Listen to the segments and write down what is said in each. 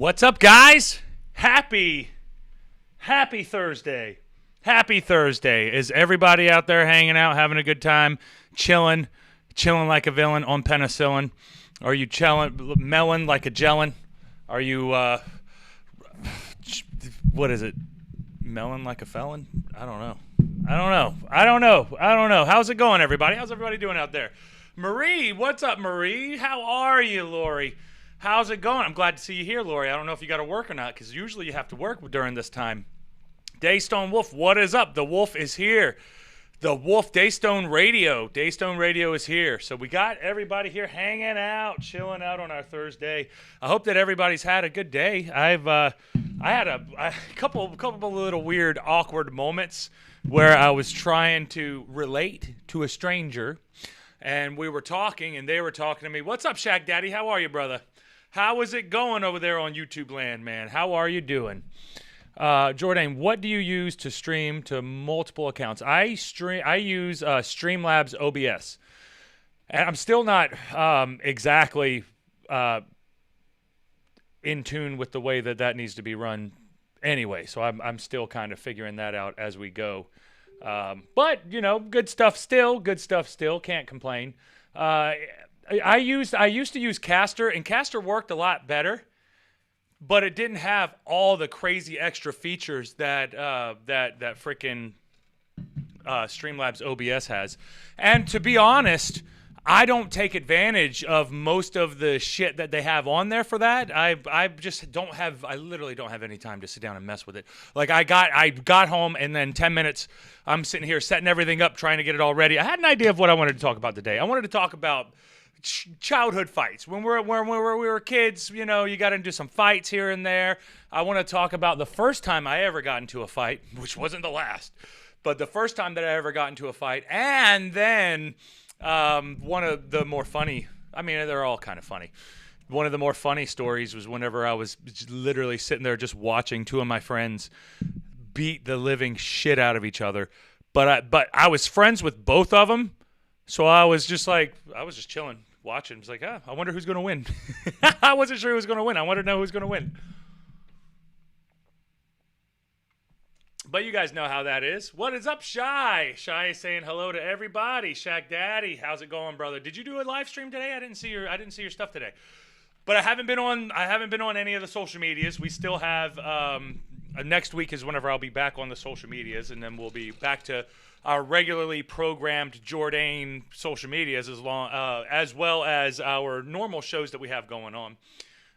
What's up, guys? Happy Thursday. Happy Thursday. Is everybody out there hanging out, having a good time, chilling like a villain on penicillin? Are you melon like a jellin? Are you, what is it? Melon like a felon? I don't know. How's it going, everybody? How's everybody doing out there? Marie, what's up, Marie? How are you, Lori? How's it going? I'm glad to see you here, Lori. I don't know if you got to work or not, because usually you have to work during this time. Daystone Wolf, what is up? The Wolf is here. The Wolf, Daystone Radio. Daystone Radio is here. So we got everybody here hanging out, chilling out on our Thursday. I hope that everybody's had a good day. I had a couple of little weird, awkward moments where I was trying to relate to a stranger, and we were talking, and they were talking to me. What's up, Shaq Daddy? How are you, brother? How is it going over there on YouTube land, man? How are you doing? Jordane, what do you use to stream to multiple accounts? I use Streamlabs OBS. And I'm still not exactly in tune with the way that needs to be run anyway. So I'm still kind of figuring that out as we go. But, you know, good stuff still. Can't complain. I used to use Caster, and Caster worked a lot better, but it didn't have all the crazy extra features that freaking Streamlabs OBS has. And to be honest, I don't take advantage of most of the shit that they have on there for that. I literally don't have any time to sit down and mess with it. Like I got home, and then 10 minutes I'm sitting here setting everything up, trying to get it all ready. I had an idea of what I wanted to talk about today. I wanted to talk about childhood fights. When we were kids, you know, you got into some fights here and there. I want to talk about the first time I ever got into a fight, which wasn't the last, but the first time that I ever got into a fight. And then one of the more funny, I mean, they're all kind of funny. One of the more funny stories was whenever I was literally sitting there just watching two of my friends beat the living shit out of each other. But I was friends with both of them. So I was just chilling, watching. I was like, I wonder who's going to win. I wasn't sure who was going to win. I wanted to know who's going to win. But you guys know how that is. What is up, Shy? Shy is saying hello to everybody. Shaq Daddy, how's it going, brother? Did you do a live stream today? I didn't see your stuff today. But I haven't been on any of the social medias. We still have next week is whenever I'll be back on the social medias, and then we'll be back to our regularly programmed Jordane social medias as well as our normal shows that we have going on.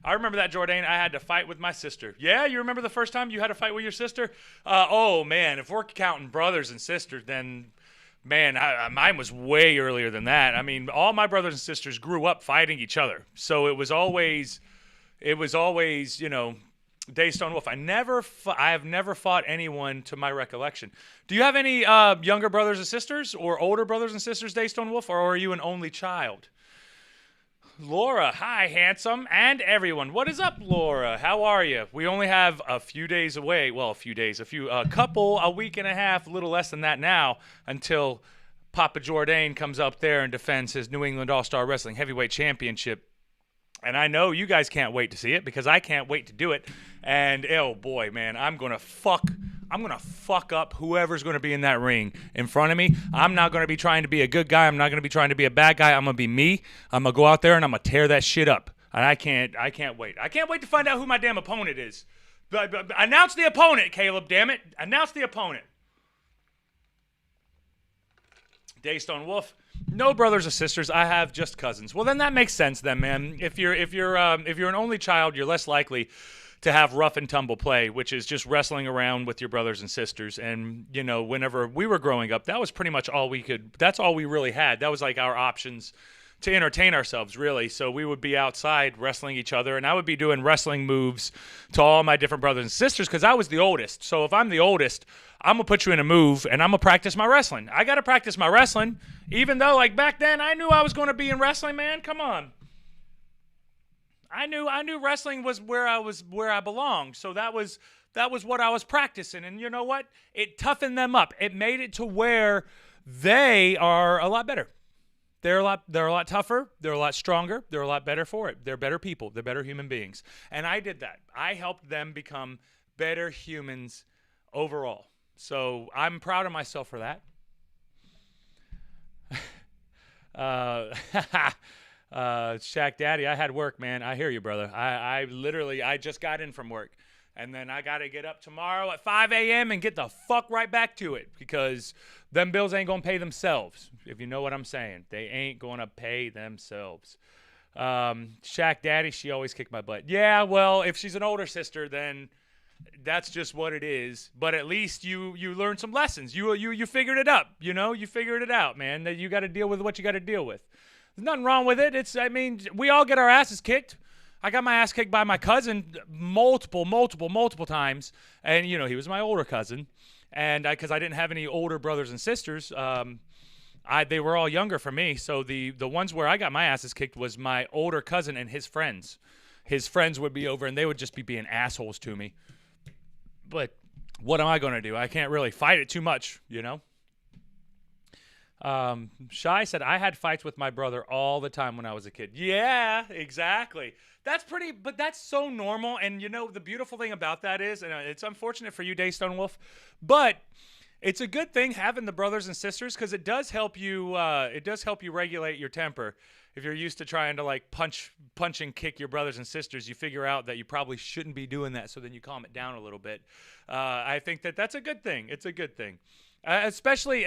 I remember that, Jordane. I had to fight with my sister. Yeah, you remember the first time you had to fight with your sister? Oh, man, if we're counting brothers and sisters, then, man, mine was way earlier than that. I mean, all my brothers and sisters grew up fighting each other. So it was always, you know, Daystone Wolf. I have never fought anyone to my recollection. Do you have any younger brothers and sisters or older brothers and sisters, Daystone Wolf, or are you an only child? Laura, hi, handsome, and everyone. What is up, Laura? How are you? We only have a few days away. Well, a week and a half, a little less than that now, until Papa Jordane comes up there and defends his New England All-Star Wrestling Heavyweight Championship. And I know you guys can't wait to see it, because I can't wait to do it. And oh boy, man, I'm gonna fuck up whoever's gonna be in that ring in front of me. I'm not gonna be trying to be a good guy. I'm not gonna be trying to be a bad guy. I'm gonna be me. I'm gonna go out there and I'm gonna tear that shit up. And I can't wait. I can't wait to find out who my damn opponent is. But announce the opponent, Caleb. Damn it! Announce the opponent. Daystone Wolf. No brothers or sisters. I have just cousins. Well, then that makes sense, then, man. If you're an only child, you're less likely to have rough and tumble play, which is just wrestling around with your brothers and sisters. And you know, whenever we were growing up, that was pretty much all we could. That's all we really had. That was like our options to entertain ourselves, really. So we would be outside wrestling each other, and I would be doing wrestling moves to all my different brothers and sisters because I was the oldest. So if I'm the oldest, I'm going to put you in a move, and I'm going to practice my wrestling. I got to practice my wrestling, even though, like, back then, I knew I was going to be in wrestling, man. Come on. I knew wrestling was where I belonged. So that was what I was practicing. And you know what? It toughened them up. It made it to where they are a lot better. They're a lot tougher. They're a lot stronger. They're a lot better for it. They're better people. They're better human beings. And I did that. I helped them become better humans overall. So I'm proud of myself for that. Shaq Daddy, I had work, man. I hear you, brother. I just got in from work. And then I got to get up tomorrow at 5 a.m. and get the fuck right back to it because them bills ain't going to pay themselves, if you know what I'm saying. They ain't going to pay themselves. Shaq Daddy, she always kicked my butt. Yeah, well, if she's an older sister, then that's just what it is. But at least you learned some lessons. You figured it up, you know? You figured it out, man. That you got to deal with what you got to deal with. There's nothing wrong with it. We all get our asses kicked. I got my ass kicked by my cousin multiple times. And, you know, he was my older cousin. And because I didn't have any older brothers and sisters, they were all younger for me. So the ones where I got my asses kicked was my older cousin and his friends. His friends would be over, and they would just be being assholes to me. But what am I going to do? I can't really fight it too much, you know? Shy said, I had fights with my brother all the time when I was a kid. Yeah, exactly. But that's so normal. And you know, the beautiful thing about that is, and it's unfortunate for you, Daystone Wolf, but it's a good thing having the brothers and sisters because it does help you regulate your temper. If you're used to trying to like punch and kick your brothers and sisters, you figure out that you probably shouldn't be doing that. So then you calm it down a little bit. I think that's a good thing. It's a good thing. Especially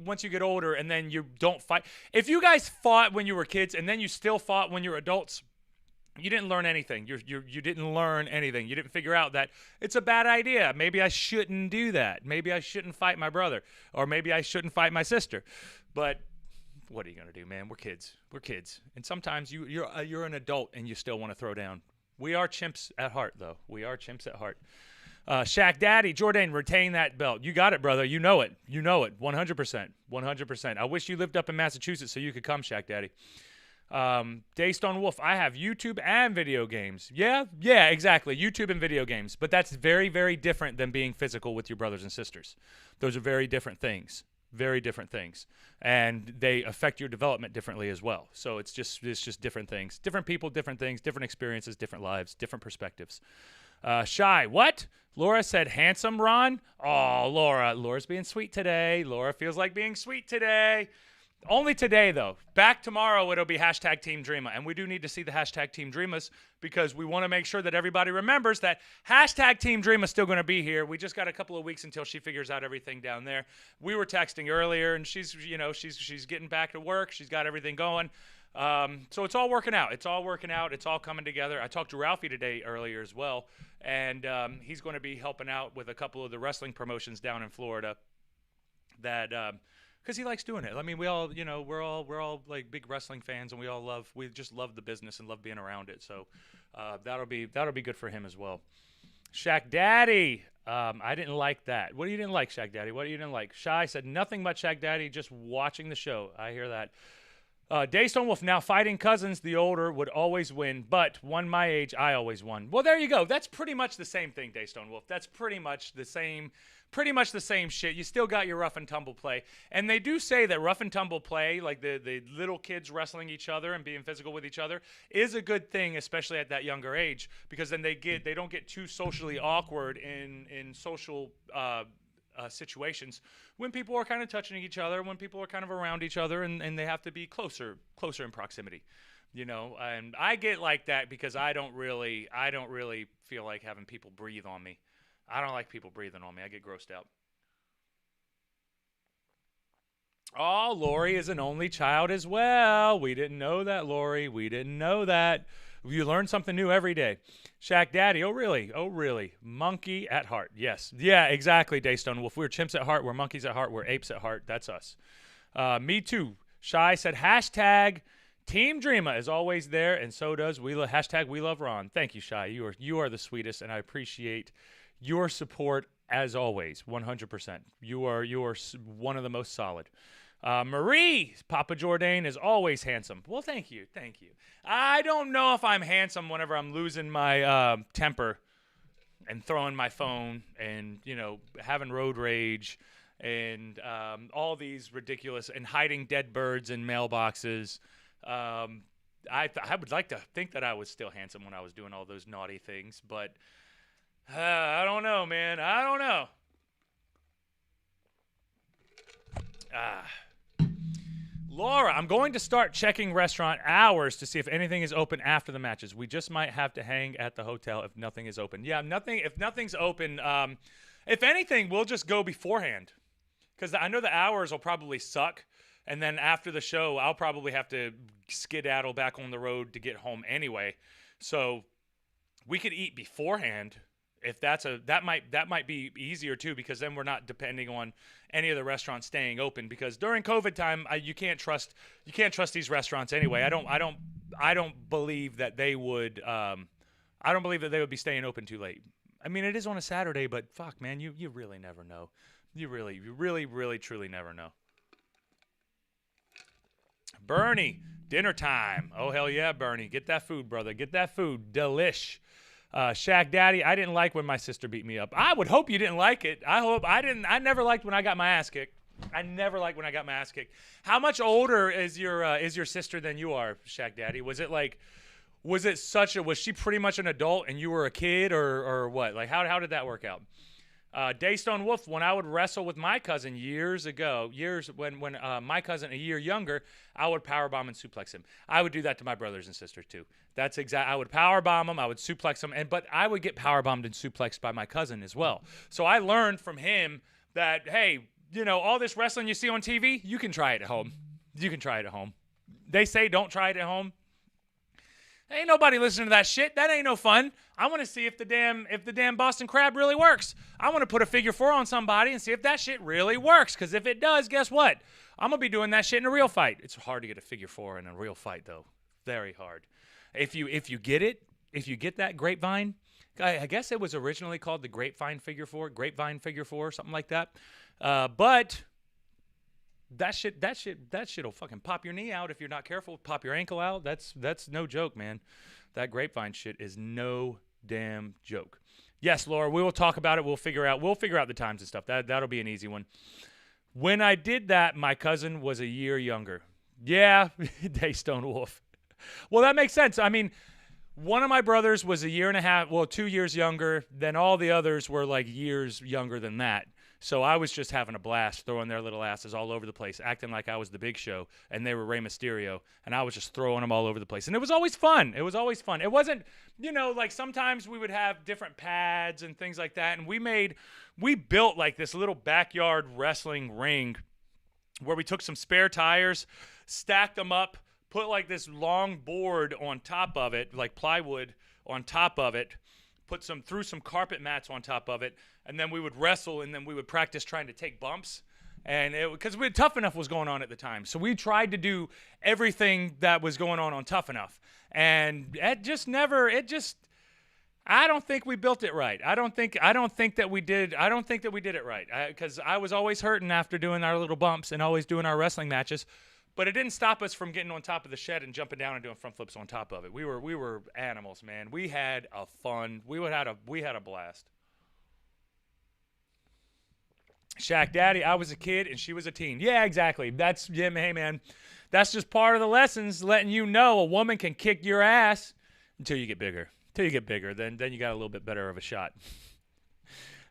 once you get older and then you don't fight. If you guys fought when you were kids and then you still fought when you're adults, you didn't learn anything. You didn't learn anything. You didn't figure out that it's a bad idea. Maybe I shouldn't do that. Maybe I shouldn't fight my brother, or maybe I shouldn't fight my sister. But what are you gonna do, man? We're kids. And sometimes you're an adult and you still want to throw down. We are chimps at heart, though. We are chimps at heart. Shaq Daddy, Jordane, retain that belt. You got it, brother. You know it. 100%. I wish you lived up in Massachusetts so you could come, Shaq Daddy. Daystone Wolf, I have YouTube and video games. Yeah, exactly. YouTube and video games. But that's very, very different than being physical with your brothers and sisters. Those are very different things. Very different things. And they affect your development differently as well. So it's just different things. Different people, different things, different experiences, different lives, different perspectives. Shy, what? Laura said, handsome Ron? Oh, Laura's being sweet today. Laura feels like being sweet today. Only today, though. Back tomorrow, it'll be hashtag Team Dreama. And we do need to see the hashtag Team Dreamas because we want to make sure that everybody remembers that hashtag Team Dreama is still going to be here. We just got a couple of weeks until she figures out everything down there. We were texting earlier, and she's getting back to work. She's got everything going. So it's all working out. It's all coming together. I talked to Ralphie today earlier as well, and he's going to be helping out with a couple of the wrestling promotions down in Florida that because he likes doing it. I mean, we're all like big wrestling fans, and we just love the business and love being around it. So that'll be good for him as well. Shaq Daddy, I didn't like that. What you didn't like, Shaq Daddy? What you didn't like? Shy said nothing but Shaq Daddy, just watching the show. I hear that. Daystone Wolf, now fighting cousins, the older would always win, but one my age, I always won. Well, there you go. That's pretty much the same thing, Daystone Wolf. That's pretty much the same shit. You still got your rough and tumble play. And they do say that rough and tumble play, like the little kids wrestling each other and being physical with each other, is a good thing, especially at that younger age, because then they don't get too socially awkward in social situations when people are kind of touching each other, when people are kind of around each other, and they have to be closer in proximity, you know. And I get like that because I don't really feel like having people breathe on me. I don't like people breathing on me. I get grossed out. Oh, Lori is an only child as well. We didn't know that, Lori. We didn't know that. You learn something new every day. Shaq Daddy, oh really? Monkey at heart, yes. Yeah, exactly, Daystone Wolf. We're chimps at heart, we're monkeys at heart, we're apes at heart. That's us. Me too. Shy said, hashtag Team Dreama is always there, and so does hashtag We Love Ron. Thank you, Shy. You are the sweetest, and I appreciate your support as always, 100%. You are one of the most solid. Marie, Papa Jordane is always handsome. Well, thank you. I don't know if I'm handsome whenever I'm losing my temper and throwing my phone and, having road rage and all these ridiculous and hiding dead birds in mailboxes. I would like to think that I was still handsome when I was doing all those naughty things, but I don't know, man. I don't know. Laura, I'm going to start checking restaurant hours to see if anything is open after the matches. We just might have to hang at the hotel if nothing is open. Yeah, if nothing's open, if anything, we'll just go beforehand. Because I know the hours will probably suck. And then after the show, I'll probably have to skedaddle back on the road to get home anyway. So we could eat beforehand. If that might be easier too, because then we're not depending on any of the restaurants staying open. Because during COVID time, you can't trust these restaurants anyway. I don't believe that they would. I don't believe that they would be staying open too late. I mean, it is on a Saturday, but fuck, man, you really never know. You really, truly never know. Bernie, dinner time. Oh, hell yeah, Bernie. Get that food, brother. Get that food. Delish. Shaq Daddy, I didn't like when my sister beat me up. I would hope you didn't like it. I never liked when I got my ass kicked. I never liked when I got my ass kicked. How much older is your sister than you are, Shaq Daddy? Was she pretty much an adult and you were a kid or what? Like how did that work out? Daystone Wolf, when I would wrestle with my cousin when my cousin a year younger, I would powerbomb and suplex him. I would do that to my brothers and sisters too. I would powerbomb him, I would suplex him, but I would get powerbombed and suplexed by my cousin as well. So I learned from him that, hey, all this wrestling you see on TV, you can try it at home. You can try it at home. They say don't try it at home. Ain't nobody listening to that shit. That ain't no fun. I want to see if the damn Boston Crab really works. I want to put a figure 4 on somebody and see if that shit really works. Because if it does, guess what? I'm going to be doing that shit in a real fight. It's hard to get a figure 4 in a real fight, though. Very hard. If you get that grapevine, I guess it was originally called the grapevine figure 4, something like that. But that shit'll fucking pop your knee out if you're not careful. Pop your ankle out. That's no joke, man. That grapevine shit is no damn joke. Yes, Laura, we will talk about it. We'll figure out the times and stuff. That'll be an easy one. When I did that, my cousin was a year younger. Yeah, Daystone Wolf. Well, that makes sense. I mean, one of my brothers was 2 years younger. Then all the others were like years younger than that. So I was just having a blast throwing their little asses all over the place, acting like I was the Big Show and they were Rey Mysterio, and I was just throwing them all over the place. And it was always fun. It wasn't, like sometimes we would have different pads and things like that, and we built like this little backyard wrestling ring where we took some spare tires, stacked them up, put like this long board on top of it, like plywood on top of it, threw some carpet mats on top of it, and then we would wrestle, and then we would practice trying to take bumps, and because Tough Enough was going on at the time, so we tried to do everything that was going on Tough Enough, and I don't think we built it right. I don't think that we did it right, because I was always hurting after doing our little bumps and always doing our wrestling matches. But it didn't stop us from getting on top of the shed and jumping down and doing front flips on top of it. We were animals, man. We had a fun. We had a blast. Shaq Daddy, I was a kid and she was a teen. Yeah, exactly. Hey man. That's just part of the lessons, letting you know a woman can kick your ass until you get bigger. Then you got a little bit better of a shot.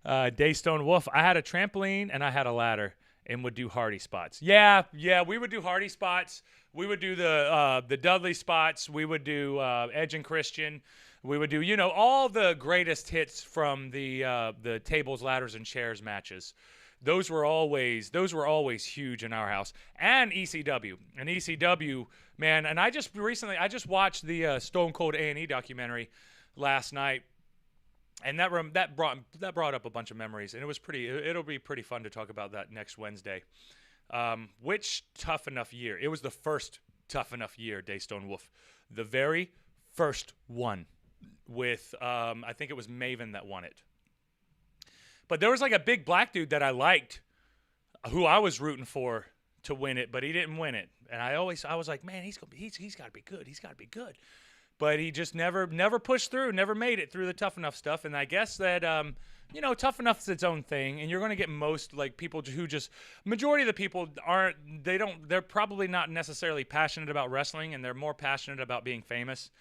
Daystone Wolf, I had a trampoline and I had a ladder. And would do Hardy spots. Yeah, we would do Hardy spots. We would do the Dudley spots. We would do Edge and Christian. We would do all the greatest hits from the tables, ladders, and chairs matches. Those were always huge in our house. And ECW, man. And I just watched the Stone Cold A&E documentary last night. And that brought up a bunch of memories, and it'll be pretty fun to talk about that next Wednesday. Which Tough Enough year? It was the first Tough Enough year, Daystone Wolf. The very first one with, I think it was Maven that won it. But there was like a big black dude that I liked, who I was rooting for to win it, but he didn't win it. And I was like, man, he's got to be good. He's got to be good. But he just never pushed through, never made it through the Tough Enough stuff. And I guess that Tough Enough is its own thing, and you're going to get most like people who majority of the people they're probably not necessarily passionate about wrestling, and they're more passionate about being famous.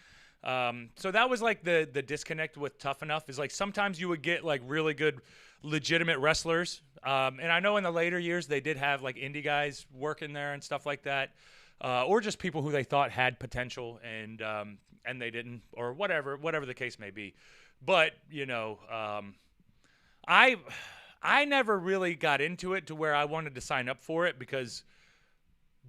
So that was like the disconnect with Tough Enough is like sometimes you would get like really good, legitimate wrestlers, and I know in the later years they did have like indie guys working there and stuff like that, or just people who they thought had potential and they didn't, or whatever the case may be. But I never really got into it to where I wanted to sign up for it because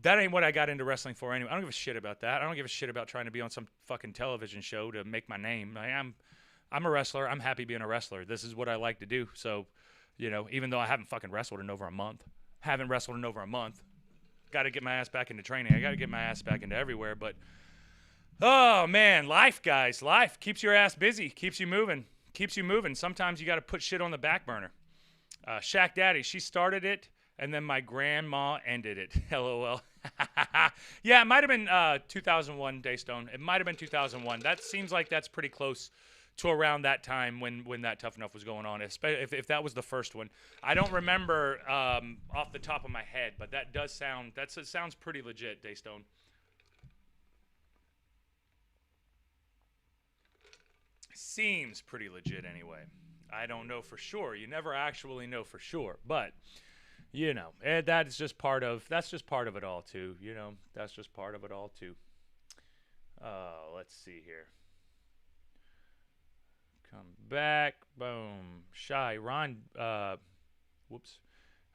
that ain't what I got into wrestling for anyway. I don't give a shit about that. I don't give a shit about trying to be on some fucking television show to make my name. I'm a wrestler. I'm happy being a wrestler. This is what I like to do. So, even though I haven't fucking wrestled in over a month, got to get my ass back into training. I got to get my ass back into everywhere. But, oh, man, life, guys. Life keeps your ass busy, keeps you moving. Sometimes you got to put shit on the back burner. Shaq Daddy, she started it, and then my grandma ended it. LOL. Yeah, it might have been 2001, Daystone. It might have been 2001. That seems like that's pretty close to around that time when that Tough Enough was going on, if that was the first one. I don't remember off the top of my head, but that sounds pretty legit, Daystone. Seems pretty legit anyway. I don't know for sure. You never actually know for sure, but that's just part of it all too. That's just part of it all too. Let's see here. Come back. Boom. Shy. Ron. Whoops.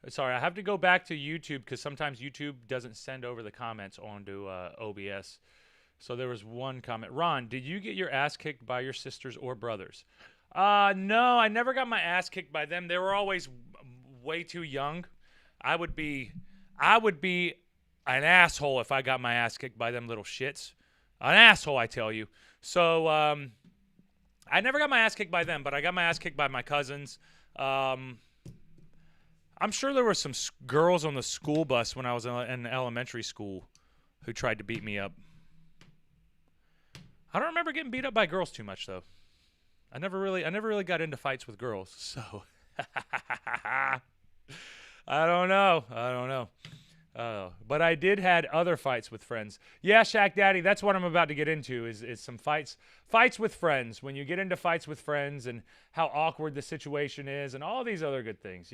Sorry, I have to go back to YouTube because sometimes YouTube doesn't send over the comments onto OBS. So there was one comment. Ron, did you get your ass kicked by your sisters or brothers? No, I never got my ass kicked by them. They were always way too young. I would be an asshole if I got my ass kicked by them little shits. An asshole, I tell you. So I never got my ass kicked by them, but I got my ass kicked by my cousins. I'm sure there were some girls on the school bus when I was in elementary school who tried to beat me up. I don't remember getting beat up by girls too much though. I never really got into fights with girls, so I don't know. But I did had other fights with friends. Yeah, Shaq Daddy, that's what I'm about to get into is some fights with friends. When you get into fights with friends and how awkward the situation is and all these other good things,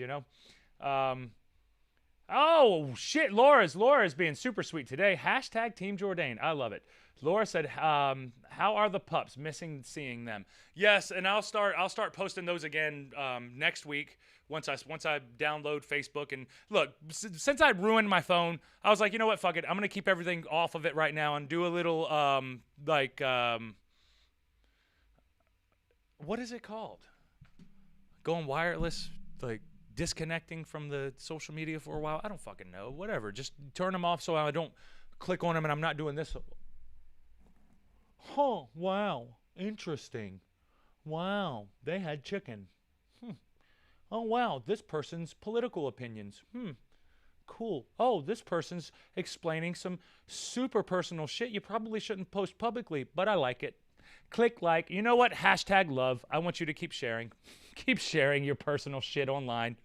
Oh, shit, Laura's being super sweet today. # Team Jordane. I love it. Laura said, how are the pups? Missing seeing them. Yes, and I'll start posting those again next week once I download Facebook. And look, since I ruined my phone, I was like, you know what, fuck it. I'm going to keep everything off of it right now and do a little, what is it called? Going wireless, like disconnecting from the social media for a while. I don't fucking know. Whatever. Just turn them off so I don't click on them and I'm not doing this. Huh, wow, interesting. Wow, they had chicken. Oh, wow, this person's political opinions. Cool. Oh, this person's explaining some super personal shit you probably shouldn't post publicly, but I like it. Click like. You know what? # love. I want you to keep sharing. Keep sharing your personal shit online.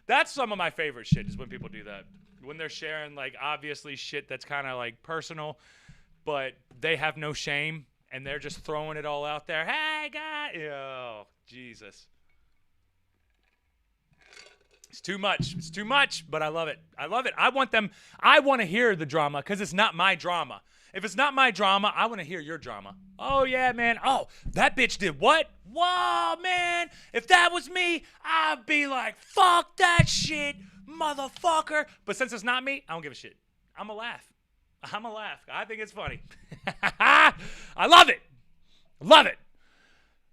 That's some of my favorite shit is when people do that. When they're sharing, like, obviously shit that's kind of, like, personal, but they have no shame, and they're just throwing it all out there. Hey, guys! Oh, Jesus. It's too much, but I love it. I want to hear the drama, because it's not my drama. If it's not my drama, I want to hear your drama. Oh, yeah, man. Oh, that bitch did what? Whoa, man. If that was me, I'd be like, fuck that shit, motherfucker. But since it's not me, I don't give a shit. I'm going to laugh. I think it's funny. I love it.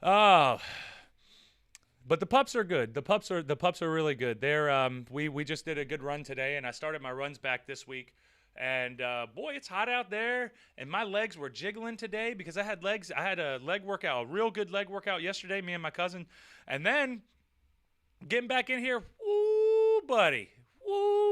Oh. But the pups are good. The pups are really good. They're we just did a good run today, and I started my runs back this week. And boy, it's hot out there, and my legs were jiggling today because I had a leg workout, a real good leg workout yesterday, me and my cousin. And then getting back in here, woo, buddy.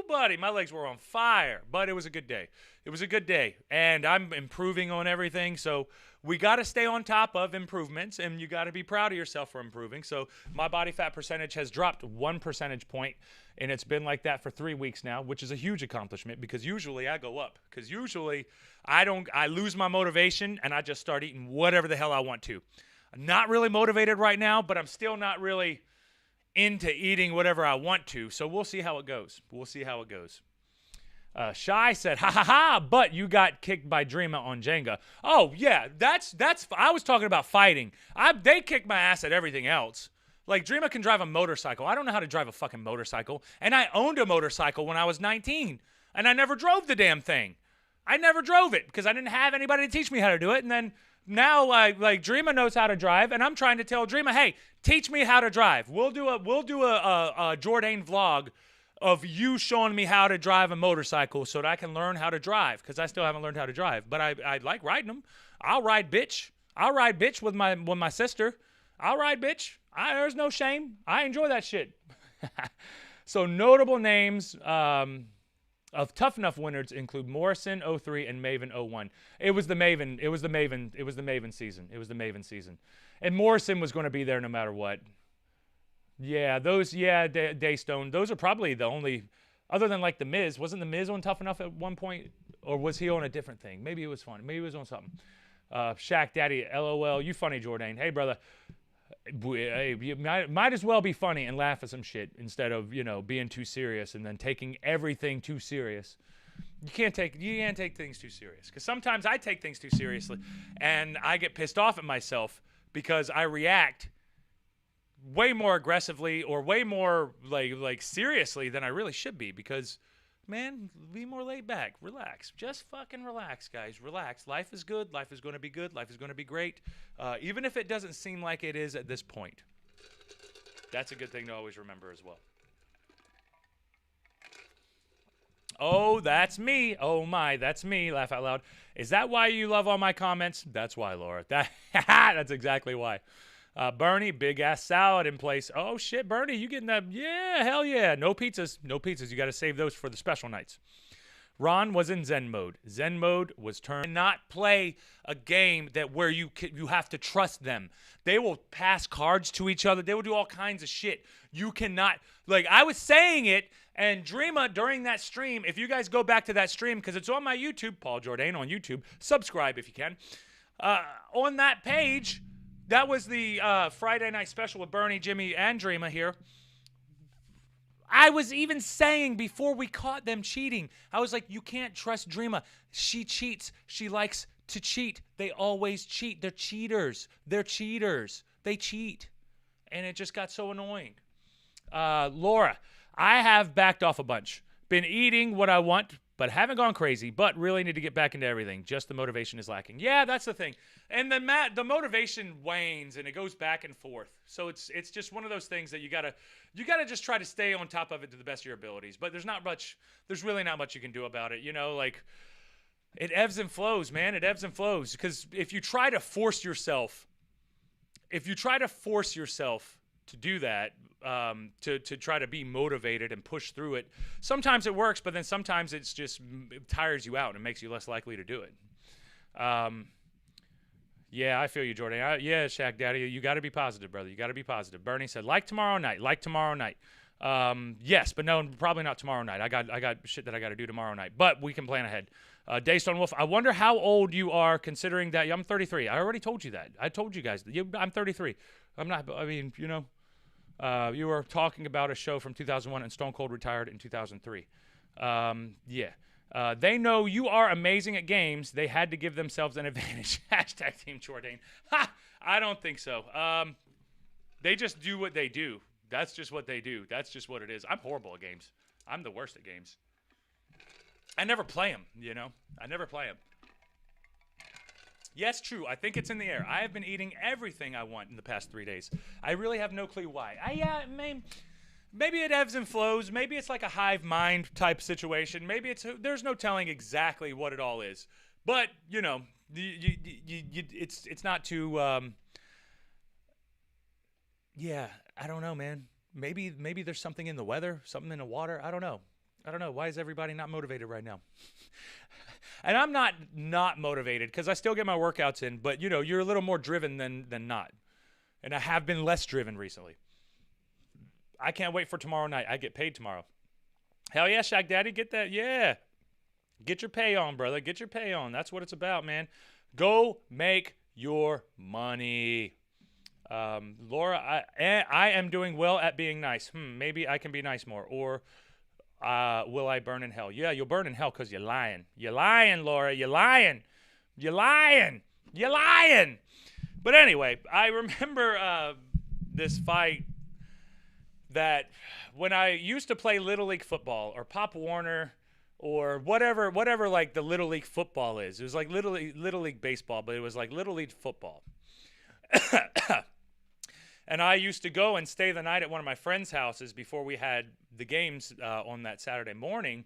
Woo, buddy, my legs were on fire, but it was a good day. It was a good day, and I'm improving on everything, so we got to stay on top of improvements, and you got to be proud of yourself for improving. So my body fat percentage has dropped 1 percentage point, and it's been like that for 3 weeks now, which is a huge accomplishment because usually I go up. Because usually I lose my motivation, and I just start eating whatever the hell I want to. I'm not really motivated right now, but I'm still not really into eating whatever I want to. So we'll see how it goes. We'll see how it goes. Shy said, ha ha ha, but you got kicked by Dreama on Jenga. Oh, yeah, that's I was talking about fighting. They kicked my ass at everything else. Like, Dreama can drive a motorcycle. I don't know how to drive a fucking motorcycle. And I owned a motorcycle when I was 19. And I never drove the damn thing. I never drove it because I didn't have anybody to teach me how to do it. And then now, like Dreama knows how to drive, and I'm trying to tell Dreama, hey, teach me how to drive. We'll do a Jordane vlog of you showing me how to drive a motorcycle so that I can learn how to drive because I still haven't learned how to drive. But I like riding them. I'll ride bitch. I'll ride bitch with my sister. I'll ride bitch. There's no shame. I enjoy that shit. So notable names of Tough Enough winners include Morrison 03 and Maven 01. It was the Maven season. It was the Maven season. And Morrison was going to be there no matter what. Yeah, Daystone. Those are probably the only, other than like The Miz. Wasn't The Miz on Tough Enough at one point? Or was he on a different thing? Maybe it was funny. Maybe it was on something. Shaq Daddy, LOL. You funny, Jordane. Hey, brother. Hey, you might as well be funny and laugh at some shit instead of, being too serious and then taking everything too serious. You can't take things too serious. Because sometimes I take things too seriously and I get pissed off at myself because I react way more aggressively or way more like seriously than I really should be because, man, be more laid back. Relax. Just fucking relax, guys. Relax. Life is good. Life is going to be good. Life is going to be great. Even if it doesn't seem like it is at this point. That's a good thing to always remember as well. Oh, that's me. Oh, my. That's me. Laugh out loud. Is that why you love all my comments? That's why, Laura. That's exactly why. Bernie, big ass salad in place. Oh shit, Bernie, you getting that? Yeah, hell yeah. No pizzas. No pizzas. You got to save those for the special nights. Ron was in Zen mode. Zen mode was turned. Not play a game where you have to trust them. They will pass cards to each other. They will do all kinds of shit. You cannot. Like, I was saying it, and Dreama during that stream, if you guys go back to that stream, because it's on my YouTube, Paul Jordane on YouTube, subscribe if you can. On that page, that was the Friday night special with Bernie, Jimmy, and Dreama here. I was even saying before we caught them cheating, I was like, you can't trust Dreama. She cheats. She likes to cheat. They always cheat. They're cheaters. They're cheaters. They cheat. And it just got so annoying. Laura, I have backed off a bunch. Been eating what I want, but haven't gone crazy, but really need to get back into everything. Just the motivation is lacking. Yeah, that's the thing. And the motivation wanes and it goes back and forth. So it's just one of those things that you gotta just try to stay on top of it to the best of your abilities. But there's really not much you can do about it. Like it ebbs and flows, man. It ebbs and flows. Because if you try to force yourself to do that, to try to be motivated and push through it. Sometimes it works, but then sometimes it tires you out and makes you less likely to do it. Yeah, I feel you, Jordane. Yeah, Shaq Daddy, you got to be positive, brother. You got to be positive. Bernie said, like tomorrow night. Yes, but no, probably not tomorrow night. I got shit that I got to do tomorrow night, but we can plan ahead. Daystone Wolf, I wonder how old you are considering that I'm 33. I already told you that. I told you guys that. I'm 33. I'm not, you were talking about a show from 2001 and Stone Cold retired in 2003. Yeah. They know you are amazing at games. They had to give themselves an advantage. Hashtag Team Jordane. Ha! I don't think so. They just do what they do. That's just what they do. That's just what it is. I'm horrible at games. I'm the worst at games. I never play them, I never play them. Yes, true. I think it's in the air. I have been eating everything I want in the past 3 days. I really have no clue why. Maybe it ebbs and flows. Maybe it's like a hive mind type situation. Maybe there's no telling exactly what it all is. But it's not too. Yeah, I don't know, man. Maybe there's something in the weather, something in the water. I don't know. I don't know. Why is everybody not motivated right now? And I'm not motivated because I still get my workouts in, but you're a little more driven than not. And I have been less driven recently. I can't wait for tomorrow night. I get paid tomorrow. Hell yeah, Shaq Daddy, get that. Yeah. Get your pay on, brother. Get your pay on. That's what it's about, man. Go make your money. Laura, I am doing well at being nice. Maybe I can be nice more. Or will I burn in hell? Yeah, you'll burn in hell because you're lying. You're lying, Laura. You're lying. You're lying. You're lying. But anyway, I remember this fight that when I used to play Little League football or Pop Warner or whatever like the Little League football is. It was like Little League baseball, but it was like Little League football. And I used to go and stay the night at one of my friends' houses before we had the games on that Saturday morning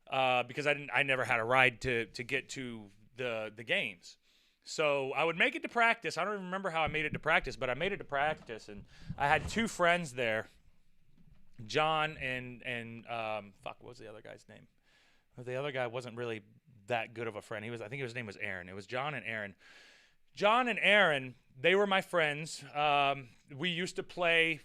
because I never had a ride to get to the games. So I would make it to practice. I don't even remember how I made it to practice, but I made it to practice, and I had two friends there, John and what was the other guy's name? The other guy wasn't really that good of a friend. I think his name was Aaron. It was John and Aaron. John and Aaron, they were my friends. We used to play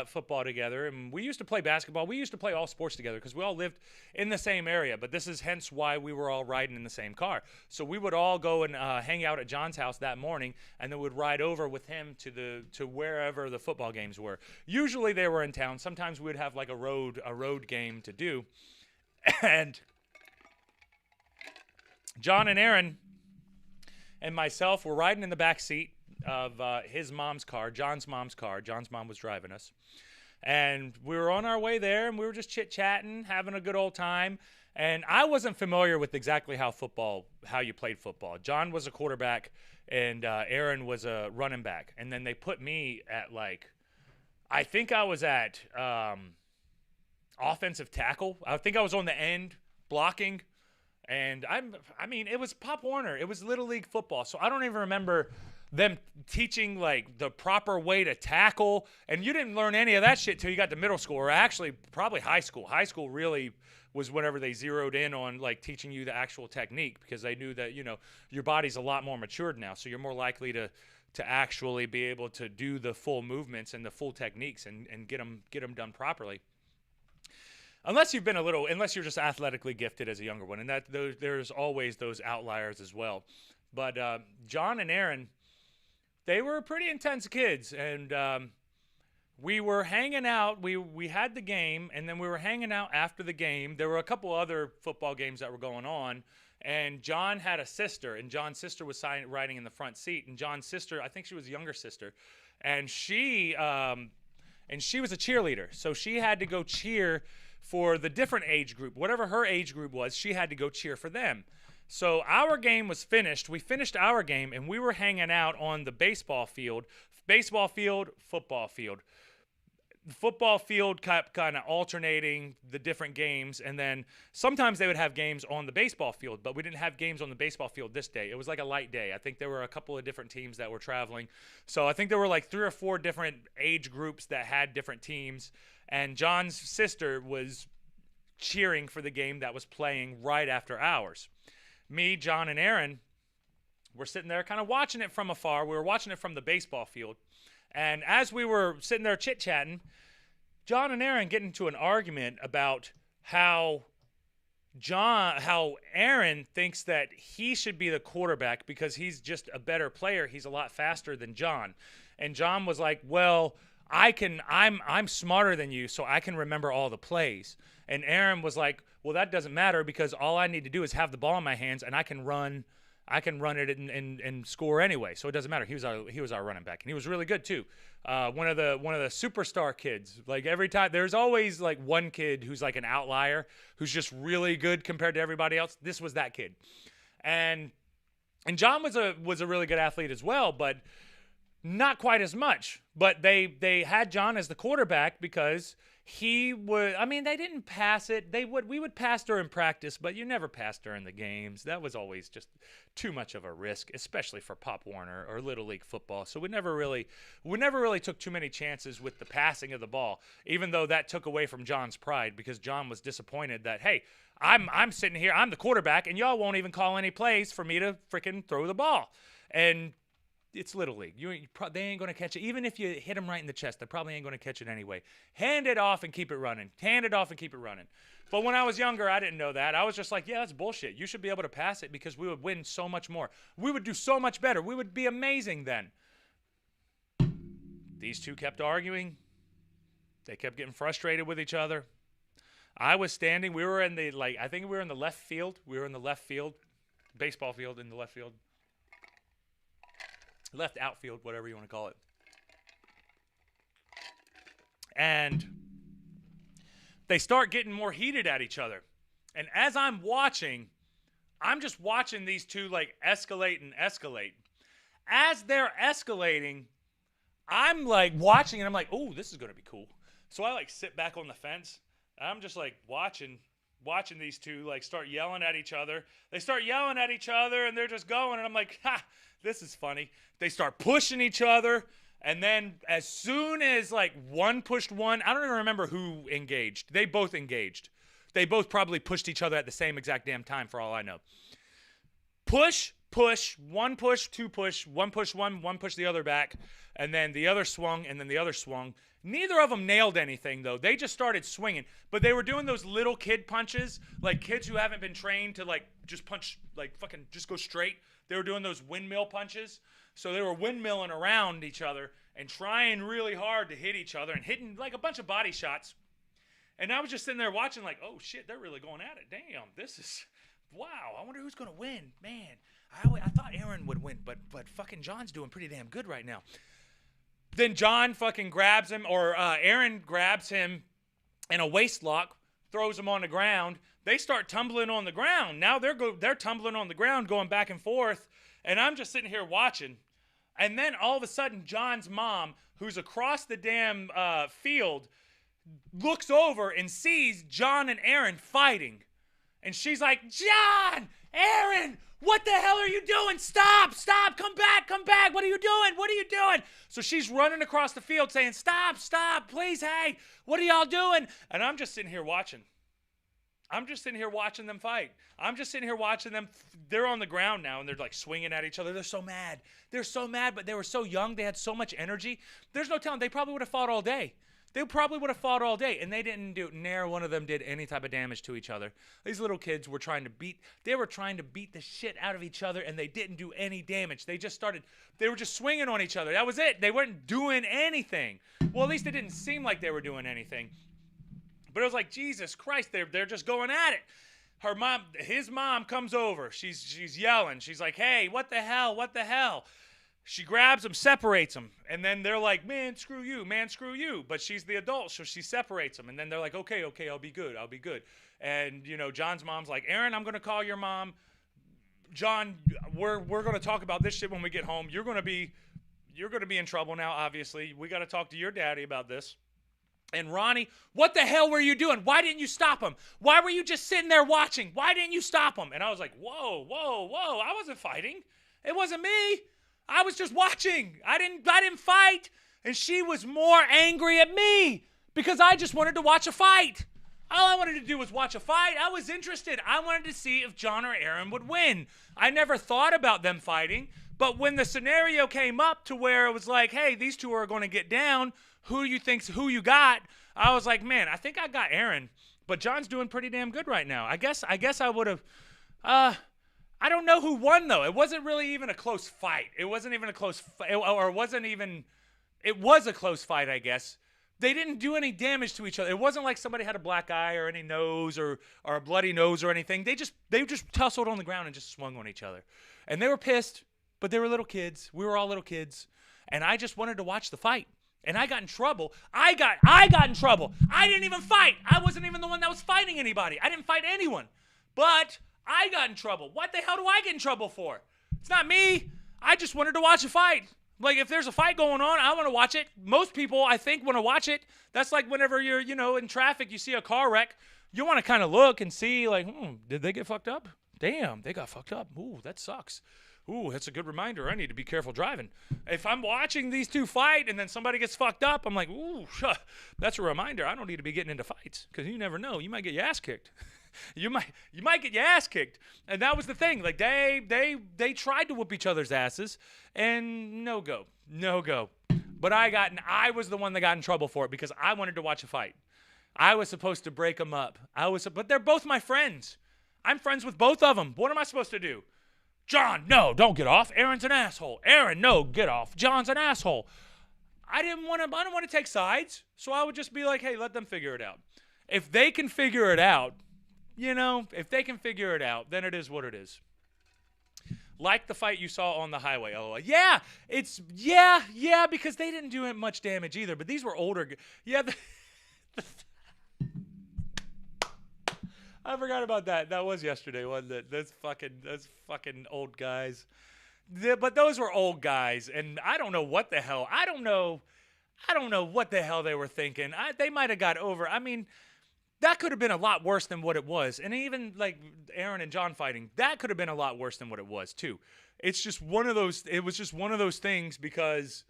football together, and we used to play basketball. We used to play all sports together because we all lived in the same area. But this is hence why we were all riding in the same car. So we would all go and hang out at John's house that morning, and then would ride over with him to wherever the football games were. Usually they were in town. Sometimes we would have like a road game to do, and John and Aaron and myself were riding in the back seat of his mom's car, John's mom's car. John's mom was driving us. And we were on our way there, and we were just chit-chatting, having a good old time. And I wasn't familiar with exactly how you played football. John was a quarterback, and Aaron was a running back. And then they put me at, I think I was at offensive tackle. I think I was on the end blocking. And I mean, it was Pop Warner. It was Little League football. So I don't even remember them teaching, the proper way to tackle. And you didn't learn any of that shit till you got to middle school, or actually probably high school. High school really was whenever they zeroed in on, teaching you the actual technique, because they knew that, your body's a lot more matured now. So you're more likely to actually be able to do the full movements and the full techniques and get them done properly. Unless you're just athletically gifted as a younger one, and there's always those outliers as well. But John and Aaron, they were pretty intense kids, and we were hanging out. We had the game, and then we were hanging out after the game. There were a couple other football games that were going on, and John had a sister, and John's sister was riding in the front seat, and John's sister, I think she was a younger sister, and she was a cheerleader, so she had to go cheer for the different age group. Whatever her age group was, she had to go cheer for them. So our game was finished. We finished our game, and we were hanging out on the baseball field, football field. The football field kept kind of alternating the different games, and then sometimes they would have games on the baseball field, but we didn't have games on the baseball field this day. It was like a light day. I think there were a couple of different teams that were traveling. So I think there were 3 or 4 different age groups that had different teams, and John's sister was cheering for the game that was playing right after ours. Me, John, and Aaron were sitting there kind of watching it from afar. We were watching it from the baseball field. And as we were sitting there chit-chatting, John and Aaron get into an argument about how Aaron thinks that he should be the quarterback because he's just a better player. He's a lot faster than John. And John was like, well, I'm smarter than you, so I can remember all the plays. And Aaron was like, well, that doesn't matter because all I need to do is have the ball in my hands and I can run it and score anyway. So it doesn't matter. He was our running back, and he was really good too. One of the superstar kids. Every time there's always one kid who's an outlier who's just really good compared to everybody else. This was that kid. And John was a really good athlete as well, but not quite as much. But they had John as the quarterback because he would, I mean, they didn't pass it. We would pass during practice, but you never pass during the games. That was always just too much of a risk, especially for Pop Warner or Little League football. So we never really took too many chances with the passing of the ball, even though that took away from John's pride, because John was disappointed that, hey, I'm sitting here, I'm the quarterback, and y'all won't even call any plays for me to freaking throw the ball. And it's Little League. They ain't going to catch it. Even if you hit them right in the chest, they probably ain't going to catch it anyway. Hand it off and keep it running. Hand it off and keep it running. But when I was younger, I didn't know that. I was just like, yeah, that's bullshit. You should be able to pass it because we would win so much more. We would do so much better. We would be amazing then. These two kept arguing. They kept getting frustrated with each other. I was standing. We were in the, I think we were in the left field. We were in the left field. Baseball field in the left field. Left outfield, whatever you want to call it. And they start getting more heated at each other. And as I'm watching, I'm just watching these two escalate and escalate. As they're escalating, I'm watching and I'm like, oh, this is going to be cool. So I sit back on the fence. I'm just watching these two start yelling at each other. They start yelling at each other and they're just going. And I'm like, ha, this is funny. They start pushing each other. And then as soon as one pushed one, I don't even remember who engaged. They both engaged. They both probably pushed each other at the same exact damn time for all I know. Push, one push, two push, one push one push the other back. And then the other swung and then the other swung. Neither of them nailed anything, though. They just started swinging. But they were doing those little kid punches, kids who haven't been trained to, just punch, fucking just go straight. They were doing those windmill punches. So they were windmilling around each other and trying really hard to hit each other and hitting, a bunch of body shots. And I was just sitting there watching, oh, shit, they're really going at it. Damn, this is, wow, I wonder who's going to win. Man, I thought Aaron would win, but fucking John's doing pretty damn good right now. Then John fucking grabs him, or Aaron grabs him in a waist lock, throws him on the ground. They start tumbling on the ground. Now they're tumbling on the ground, going back and forth, and I'm just sitting here watching. And then all of a sudden, John's mom, who's across the damn field, looks over and sees John and Aaron fighting. And she's like, John, Aaron, what the hell are you doing? Stop, come back. What are you doing? So she's running across the field saying, stop, please, hey, what are y'all doing? And I'm just sitting here watching. I'm just sitting here watching them fight. I'm just sitting here watching them. They're on the ground now, and they're swinging at each other. They're so mad. But they were so young. They had so much energy. There's no telling. They probably would have fought all day. And they didn't do, ne'er one of them did any type of damage to each other. These little kids were trying to beat the shit out of each other, and they didn't do any damage. They were just swinging on each other. That was it. They weren't doing anything. Well, at least it didn't seem like they were doing anything. But it was Jesus Christ, they're just going at it. His mom comes over. She's yelling. She's like, hey, what the hell? She grabs him, separates him, and then they're like, man, screw you. But she's the adult, so she separates them. And then they're like, okay, I'll be good. And, John's mom's like, Aaron, I'm going to call your mom. John, we're going to talk about this shit when we get home. You're going to be in trouble now, obviously. We got to talk to your daddy about this. And Ronnie, what the hell were you doing? Why didn't you stop him? Why were you just sitting there watching? Why didn't you stop him? And I was like, whoa. I wasn't fighting. It wasn't me. I was just watching. I didn't fight. And she was more angry at me because I just wanted to watch a fight. All I wanted to do was watch a fight. I was interested. I wanted to see if John or Aaron would win. I never thought about them fighting. But when the scenario came up to where it was like, hey, these two are going to get down, who you got? I was like, man, I think I got Aaron. But John's doing pretty damn good right now. I guess I would have, I don't know who won, though. It wasn't really even a close fight. It wasn't even a close it was a close fight, I guess. They didn't do any damage to each other. It wasn't like somebody had a black eye or any nose or a bloody nose or anything. They just tussled on the ground and just swung on each other. And they were pissed, but they were little kids. We were all little kids. And I just wanted to watch the fight. And I got in trouble. I got in trouble. I didn't even fight. I wasn't even the one that was fighting anybody. I didn't fight anyone. But I got in trouble. What the hell do I get in trouble for? It's not me. I just wanted to watch a fight. Like, if there's a fight going on, I want to watch it. Most people, I think, want to watch it. That's like whenever you're, in traffic, you see a car wreck. You want to kind of look and see, like, did they get fucked up? Damn, they got fucked up. Ooh, that sucks. Ooh, that's a good reminder. I need to be careful driving. If I'm watching these two fight and then somebody gets fucked up, I'm like, ooh, that's a reminder. I don't need to be getting into fights because you never know. You might get your ass kicked. You might get your ass kicked. And that was the thing. Like, they tried to whoop each other's asses, and no go. But I was the one that got in trouble for it because I wanted to watch a fight. I was supposed to break them up. But they're both my friends. I'm friends with both of them. What am I supposed to do? John, no, don't get off. Aaron's an asshole. Aaron, no, get off. John's an asshole. I didn't want to take sides, so I would just be like, hey, let them figure it out. If they can figure it out, then it is what it is. Like the fight you saw on the highway, LOL. Yeah, because they didn't do much damage either, but these were older. Yeah, I forgot about that. That was yesterday, wasn't it? Those fucking old guys. But those were old guys, and I don't know what the hell. I don't know what the hell they were thinking. They might have got over. I mean, that could have been a lot worse than what it was. And even like Aaron and John fighting, that could have been a lot worse than what it was too. It was just one of those things because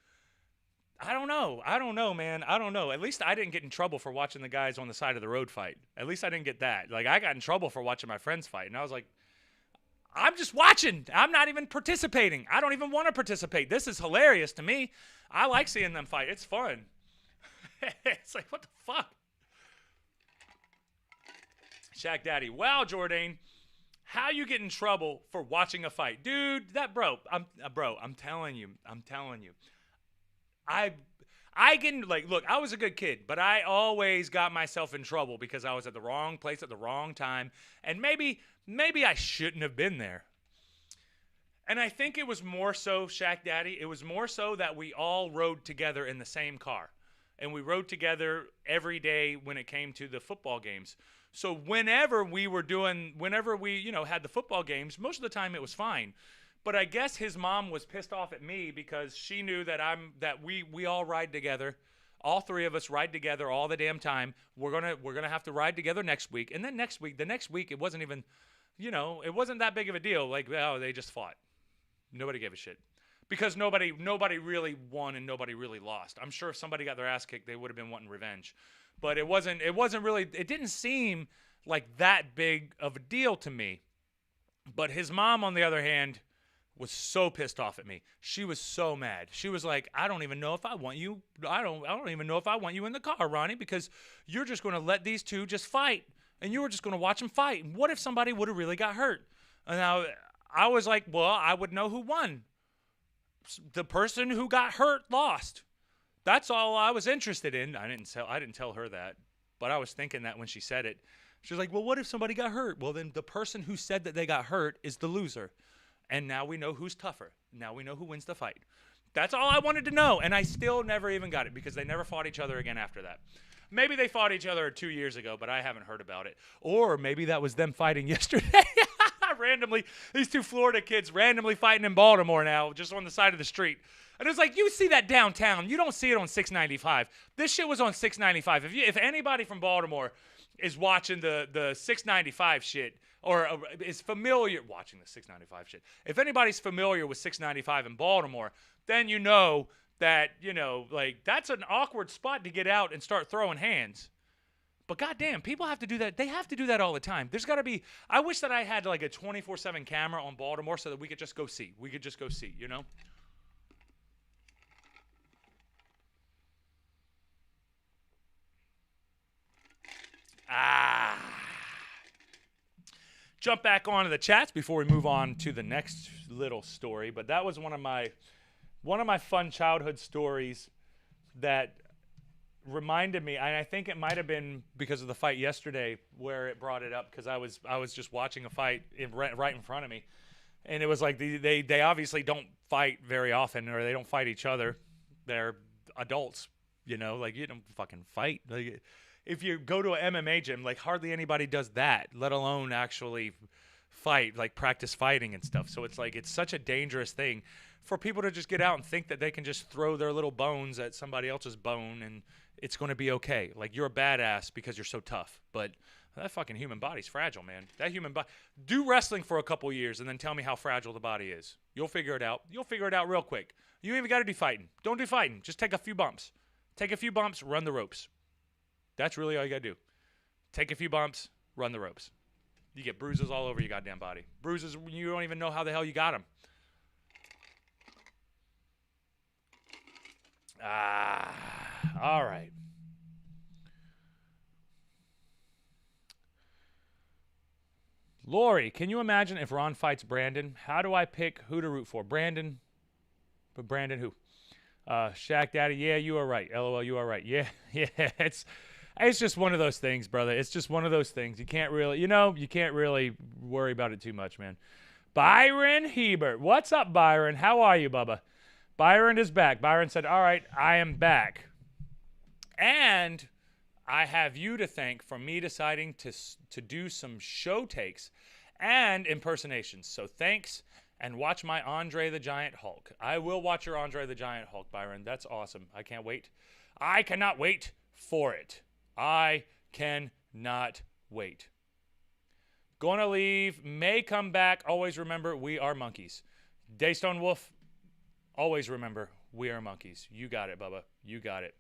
I don't know, man. I don't know. At least I didn't get in trouble for watching the guys on the side of the road fight. At least I didn't get that. Like, I got in trouble for watching my friends fight. And I was like, I'm just watching. I'm not even participating. I don't even want to participate. This is hilarious to me. I like seeing them fight. It's fun. It's like, what the fuck? Shaq Daddy. Wow, Jordane. How you get in trouble for watching a fight? Dude, I'm telling you. I can, like, look, I was a good kid, but I always got myself in trouble because I was at the wrong place at the wrong time. And maybe I shouldn't have been there. And I think it was more so, Shaq Daddy, it was more so that we all rode together in the same car. And we rode together every day when it came to the football games. So whenever we, had the football games, most of the time it was fine. But I guess his mom was pissed off at me because she knew that we all ride together. All three of us ride together all the damn time. We're gonna have to ride together next week. And then the next week it wasn't even, it wasn't that big of a deal. Like, oh, they just fought. Nobody gave a shit. Because nobody really won and nobody really lost. I'm sure if somebody got their ass kicked, they would have been wanting revenge. But it didn't seem like that big of a deal to me. But his mom, on the other hand, was so pissed off at me. She was so mad. She was like, I don't even know if I want you. I don't even know if I want you in the car, Ronnie, because you're just going to let these two just fight. And you were just going to watch them fight. And what if somebody would have really got hurt? And now I was like, well, I would know who won. The person who got hurt lost. That's all I was interested in. I didn't tell her that, but I was thinking that when she said it. She was like, well, what if somebody got hurt? Well, then the person who said that they got hurt is the loser. And now we know who's tougher. Now we know who wins the fight. That's all I wanted to know. And I still never even got it because they never fought each other again after that. Maybe they fought each other 2 years ago, but I haven't heard about it. Or maybe that was them fighting yesterday. Randomly, these two Florida kids randomly fighting in Baltimore now, just on the side of the street. And it's like, you see that downtown. You don't see it on 695. This shit was on 695. If anybody from Baltimore is watching the 695 shit, or is familiar watching the 695 shit, if anybody's familiar with 695 in Baltimore, then you know that, like, that's an awkward spot to get out and start throwing hands. But goddamn, people have to do that. They have to do that all the time. There's got to be, I wish that I had like a 24/7 camera on Baltimore so that we could just go see. Jump back onto the chats before we move on to the next little story. But that was one of my fun childhood stories that reminded me, and I think it might have been because of the fight yesterday where it brought it up, because I was just watching a fight right in front of me, and it was like they obviously don't fight very often, or they don't fight each other. They're adults, like, you don't fucking fight. Like, if you go to an MMA gym, like, hardly anybody does that, let alone actually fight, like practice fighting and stuff. So it's like, it's such a dangerous thing for people to just get out and think that they can just throw their little bones at somebody else's bone and it's going to be okay. Like, you're a badass because you're so tough. But that fucking human body's fragile, man. That human body. Do wrestling for a couple years and then tell me how fragile the body is. You'll figure it out. You'll figure it out real quick. You ain't even got to do fighting. Don't do fighting. Just take a few bumps. Take a few bumps, run the ropes. That's really all you got to do. Take a few bumps, run the ropes. You get bruises all over your goddamn body. Bruises, you don't even know how the hell you got them. All right. Lori, can you imagine if Ron fights Brandon? How do I pick who to root for? Brandon? But Brandon who? Shaq Daddy, yeah, you are right. LOL, you are right. Yeah, it's just one of those things, brother. It's just one of those things. You can't really, you can't really worry about it too much, man. Byron Hebert. What's up, Byron? How are you, Bubba? Byron is back. Byron said, all right, I am back. And I have you to thank for me deciding to do some show takes and impersonations. So thanks, and watch my Andre the Giant Hulk. I will watch your Andre the Giant Hulk, Byron. That's awesome. I can't wait. I cannot wait for it. I cannot wait. Gonna leave. May come back. Always remember, we are monkeys. Daystone Wolf, always remember, we are monkeys. You got it, Bubba. You got it.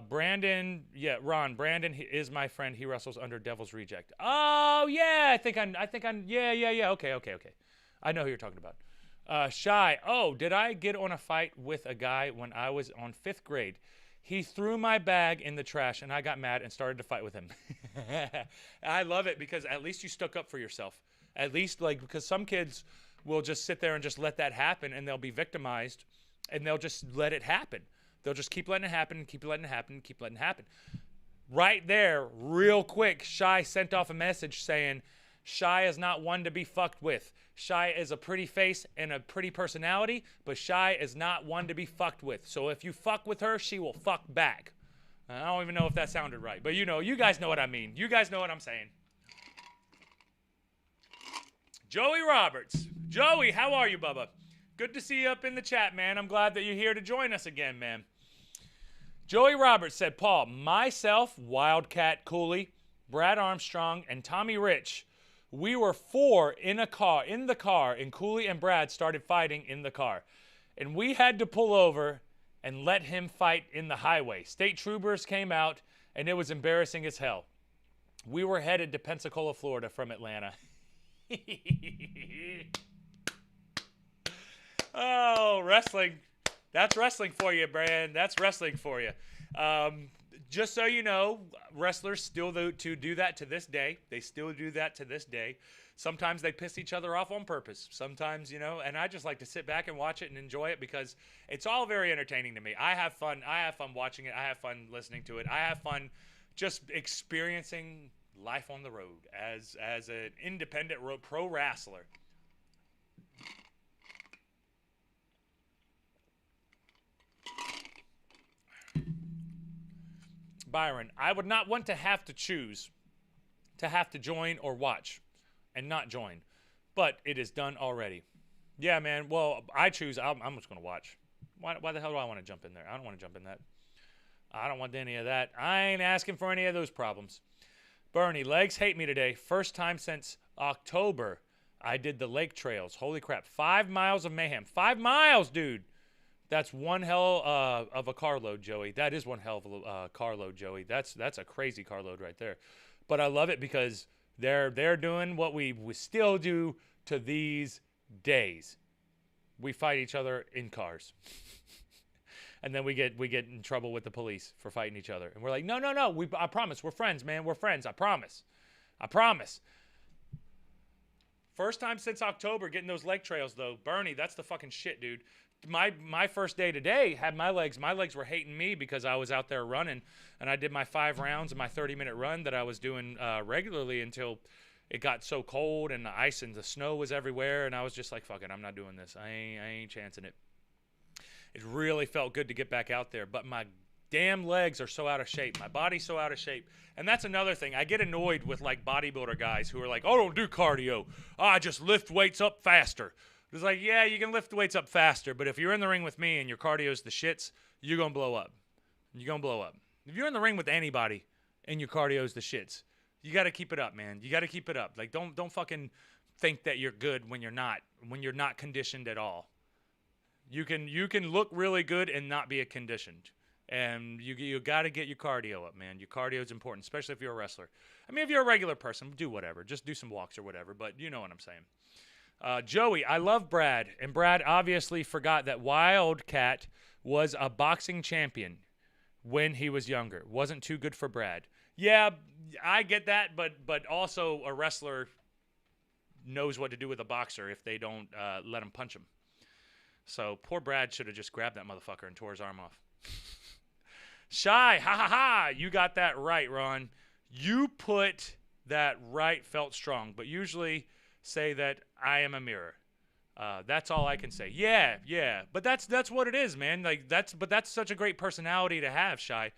Brandon, Ron. Brandon is my friend. He wrestles under Devil's Reject. Oh yeah, I think I'm. Yeah. Okay. I know who you're talking about. Shy. Oh, did I get on a fight with a guy when I was on 5th grade? He threw my bag in the trash, and I got mad and started to fight with him. I love it because at least you stuck up for yourself. At least, because some kids will just sit there and just let that happen, and they'll be victimized, and they'll just let it happen. They'll just keep letting it happen, keep letting it happen, keep letting it happen. Right there, real quick, Shy sent off a message saying, Shy is not one to be fucked with. Shy is a pretty face and a pretty personality, but Shy is not one to be fucked with. So if you fuck with her, she will fuck back. I don't even know if that sounded right, but you guys know what I mean. You guys know what I'm saying. Joey Roberts. Joey, how are you, Bubba? Good to see you up in the chat, man. I'm glad that you're here to join us again, man. Joey Roberts said, Paul, myself, Wildcat Cooley, Brad Armstrong, and Tommy Rich, we were 4 in the car, and Cooley and Brad started fighting in the car. And we had to pull over and let him fight in the highway. State troopers came out, and it was embarrassing as hell. We were headed to Pensacola, Florida from Atlanta. Oh, wrestling. That's wrestling for you, Brand. That's wrestling for you. Just so you know, wrestlers still do that to this day. They still do that to this day. Sometimes they piss each other off on purpose. Sometimes, and I just like to sit back and watch it and enjoy it because it's all very entertaining to me. I have fun. I have fun watching it. I have fun listening to it. I have fun just experiencing life on the road as an independent pro wrestler. Byron, I would not want to have to choose to have to join or watch and not join, but it is done already. Yeah, man. Well, I choose. I'm just going to watch. Why the hell do I want to jump in there? I don't want to jump in that. I don't want any of that. I ain't asking for any of those problems. Bernie, legs hate me today. First time since October I did the lake trails. Holy crap. 5 miles of mayhem. 5 miles, dude. That's one hell of a carload, Joey. That is one hell of a carload, Joey. That's a crazy carload right there. But I love it because they're doing what we still do to these days. We fight each other in cars. And then we get in trouble with the police for fighting each other. And we're like, no. I promise. We're friends, man. We're friends. I promise. First time since October getting those lake trails, though. Bernie, that's the fucking shit, dude. My first day today had my legs were hating me because I was out there running, and I did my 5 rounds of my 30-minute run that I was doing regularly until it got so cold and the ice and the snow was everywhere, and I was just like, fuck it, I'm not doing this. I ain't chancing it. It really felt good to get back out there, but my damn legs are so out of shape. My body's so out of shape. And that's another thing. I get annoyed with like bodybuilder guys who are like, oh, I don't do cardio. I just lift weights up faster. It's like, yeah, you can lift weights up faster, but if you're in the ring with me and your cardio's the shits, you're going to blow up. You're going to blow up. If you're in the ring with anybody and your cardio's the shits, you got to keep it up, man. You got to keep it up. Like, don't fucking think that you're good when you're not conditioned at all. You can look really good and not be conditioned. And you got to get your cardio up, man. Your cardio is important, especially if you're a wrestler. I mean, if you're a regular person, do whatever. Just do some walks or whatever, but you know what I'm saying. Joey, I love Brad. And Brad obviously forgot that Wildcat was a boxing champion when he was younger. Wasn't too good for Brad. Yeah, I get that, but also a wrestler knows what to do with a boxer if they don't let him punch him. So poor Brad should have just grabbed that motherfucker and tore his arm off. Shy, ha ha ha, you got that right, Ron. You put that right, felt strong, but usually say that I am a mirror. That's all I can say. Yeah, but that's what it is, man. Like that's such a great personality to have, Shy.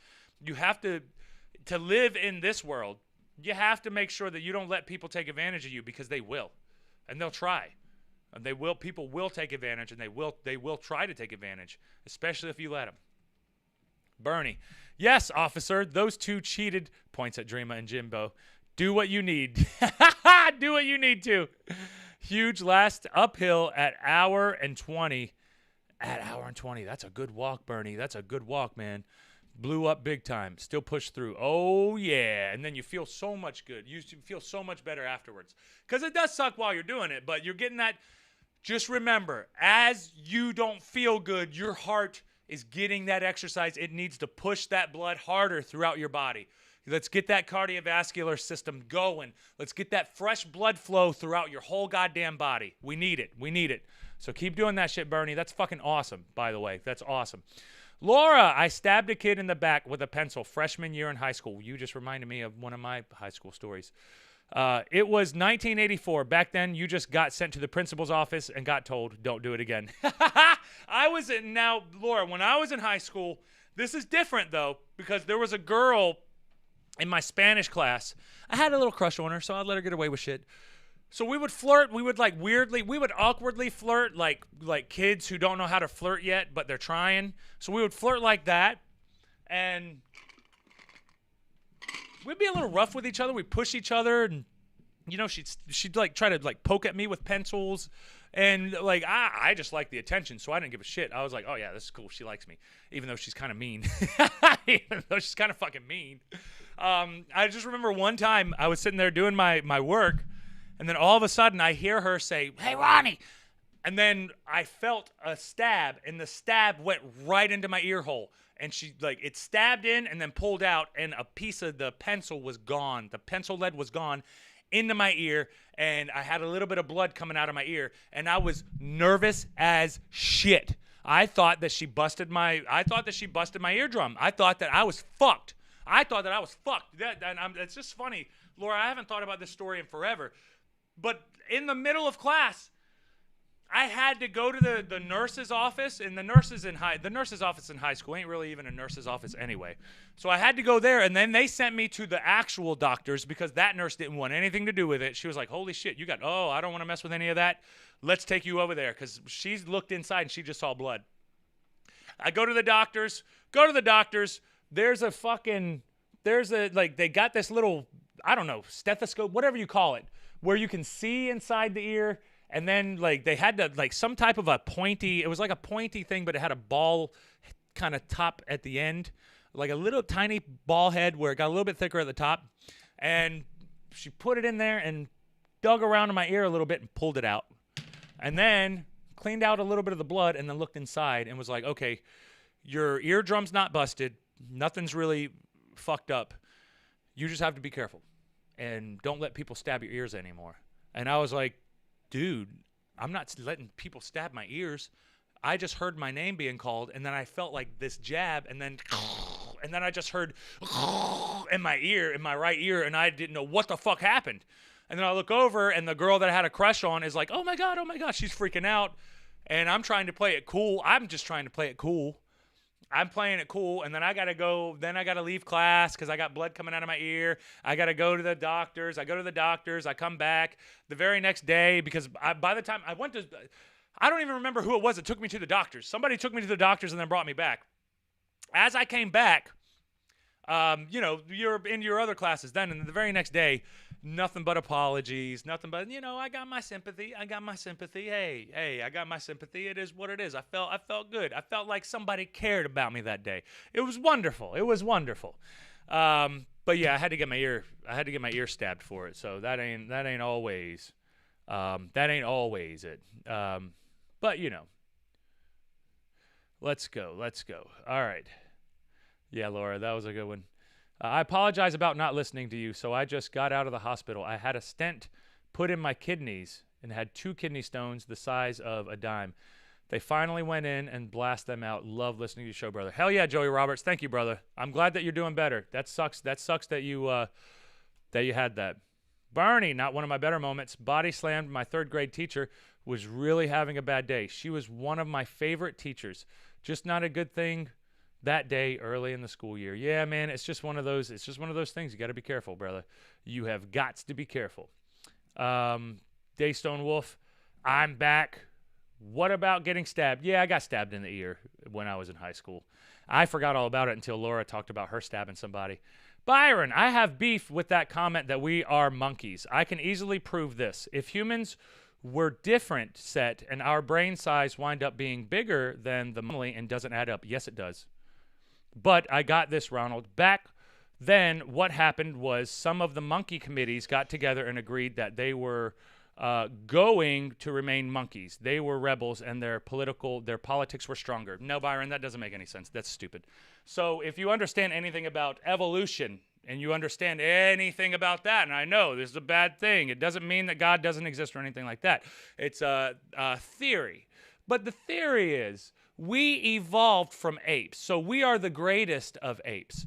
You have to live in this world. You have to make sure that you don't let people take advantage of you, because they will, and they'll try. And they will. People will take advantage, and they will try to take advantage, especially if you let them. Bernie, yes, officer, those two cheated. Points at Dreama and Jimbo. Do what you need. Do what you need to. Huge last uphill at hour and 20. At hour and 20. That's a good walk, Bernie. That's a good walk, man. Blew up big time. Still pushed through. Oh, yeah. And then you feel so much good. You feel so much better afterwards. Because it does suck while you're doing it, but you're getting that. Just remember, as you don't feel good, your heart is getting that exercise. It needs to push that blood harder throughout your body. Let's get that cardiovascular system going. Let's get that fresh blood flow throughout your whole goddamn body. We need it. We need it. So keep doing that shit, Bernie. That's fucking awesome, by the way. That's awesome. Laura, I stabbed a kid in the back with a pencil freshman year in high school. You just reminded me of one of my high school stories. It was 1984. Back then, you just got sent to the principal's office and got told, don't do it again. Now, Laura, when I was in high school, this is different, though, because there was a girl in my Spanish class. I had a little crush on her, so I'd let her get away with shit. So we would flirt. We would awkwardly flirt like kids who don't know how to flirt yet, but they're trying. So we would flirt like that, and we'd be a little rough with each other. We'd push each other, and she'd like try to like poke at me with pencils, and like I just like the attention, so I didn't give a shit. I was like, oh yeah, this is cool. She likes me, even though she's kind of mean. Even though she's kind of fucking mean. I just remember one time I was sitting there doing my work, and then all of a sudden I hear her say, "Hey, Ronnie," and then I felt a stab, and the stab went right into my ear hole. And she, like, it stabbed in and then pulled out, and a piece of the pencil was gone. The pencil lead was gone into my ear, and I had a little bit of blood coming out of my ear, and I was nervous as shit. I thought that she busted my eardrum. I thought that I was fucked. It's just funny, Laura, I haven't thought about this story in forever. But in the middle of class, I had to go to the nurse's office, and the nurse's office in high school ain't really even a nurse's office anyway. So I had to go there, and then they sent me to the actual doctors because that nurse didn't want anything to do with it. She was like, holy shit, I don't want to mess with any of that. Let's take you over there, because she looked inside and she just saw blood. I go to the doctors. They got this little, I don't know, stethoscope, whatever you call it, where you can see inside the ear. And then, like, they had to, like, some type of a pointy, it was like a pointy thing, but it had a ball kind of top at the end, like a little tiny ball head where it got a little bit thicker at the top. And she put it in there and dug around in my ear a little bit and pulled it out. And then cleaned out a little bit of the blood and then looked inside and was like, okay, your eardrum's not busted. Nothing's really fucked up. You just have to be careful. And don't let people stab your ears anymore. And I was like, dude, I'm not letting people stab my ears. I just heard my name being called, and then I felt like this jab, and then I just heard in my ear, in my right ear, and I didn't know what the fuck happened. And then I look over, and the girl that I had a crush on is like, oh my God, she's freaking out. And I'm trying to play it cool. I'm just trying to play it cool. I'm playing it cool, and then I got to leave class because I got blood coming out of my ear. I got to go to the doctors. I come back the very next day because by the time I went to I don't even remember who it was that took me to the doctors. Somebody took me to the doctors and then brought me back. As I came back, you're in your other classes then, and the very next day, nothing but apologies, nothing but, I got my sympathy. Hey, I got my sympathy. It is what it is. I felt good. I felt like somebody cared about me that day. It was wonderful. But yeah, I had to get my ear stabbed for it. So that ain't always it. But let's go. All right. Yeah, Laura, that was a good one. I apologize about not listening to you. So I just got out of the hospital. I had a stent put in my kidneys and had 2 kidney stones the size of a dime. They finally went in and blast them out. Love listening to your show, brother. Hell yeah, Joey Roberts. Thank you, brother. I'm glad that you're doing better. That sucks that you had that. Barney, not one of my better moments. Body slammed my 3rd grade teacher. Was really having a bad day. She was one of my favorite teachers. Just not a good thing that day early in the school year. Yeah, man, it's just one of those things. You got to be careful, brother. You have got to be careful. Daystone Wolf, I'm back. What about getting stabbed? Yeah, I got stabbed in the ear when I was in high school. I forgot all about it until Laura talked about her stabbing somebody. Byron, I have beef with that comment that we are monkeys. I can easily prove this. If humans were different set and our brain size wind up being bigger than the monkey and doesn't add up. Yes, it does. But I got this, Ronald. Back then, what happened was some of the monkey committees got together and agreed that they were going to remain monkeys. They were rebels, and their politics were stronger. No, Byron, that doesn't make any sense. That's stupid. So if you understand anything about evolution, and you understand anything about that, and I know this is a bad thing, it doesn't mean that God doesn't exist or anything like that. It's a theory. But the theory is we evolved from apes, so we are the greatest of apes.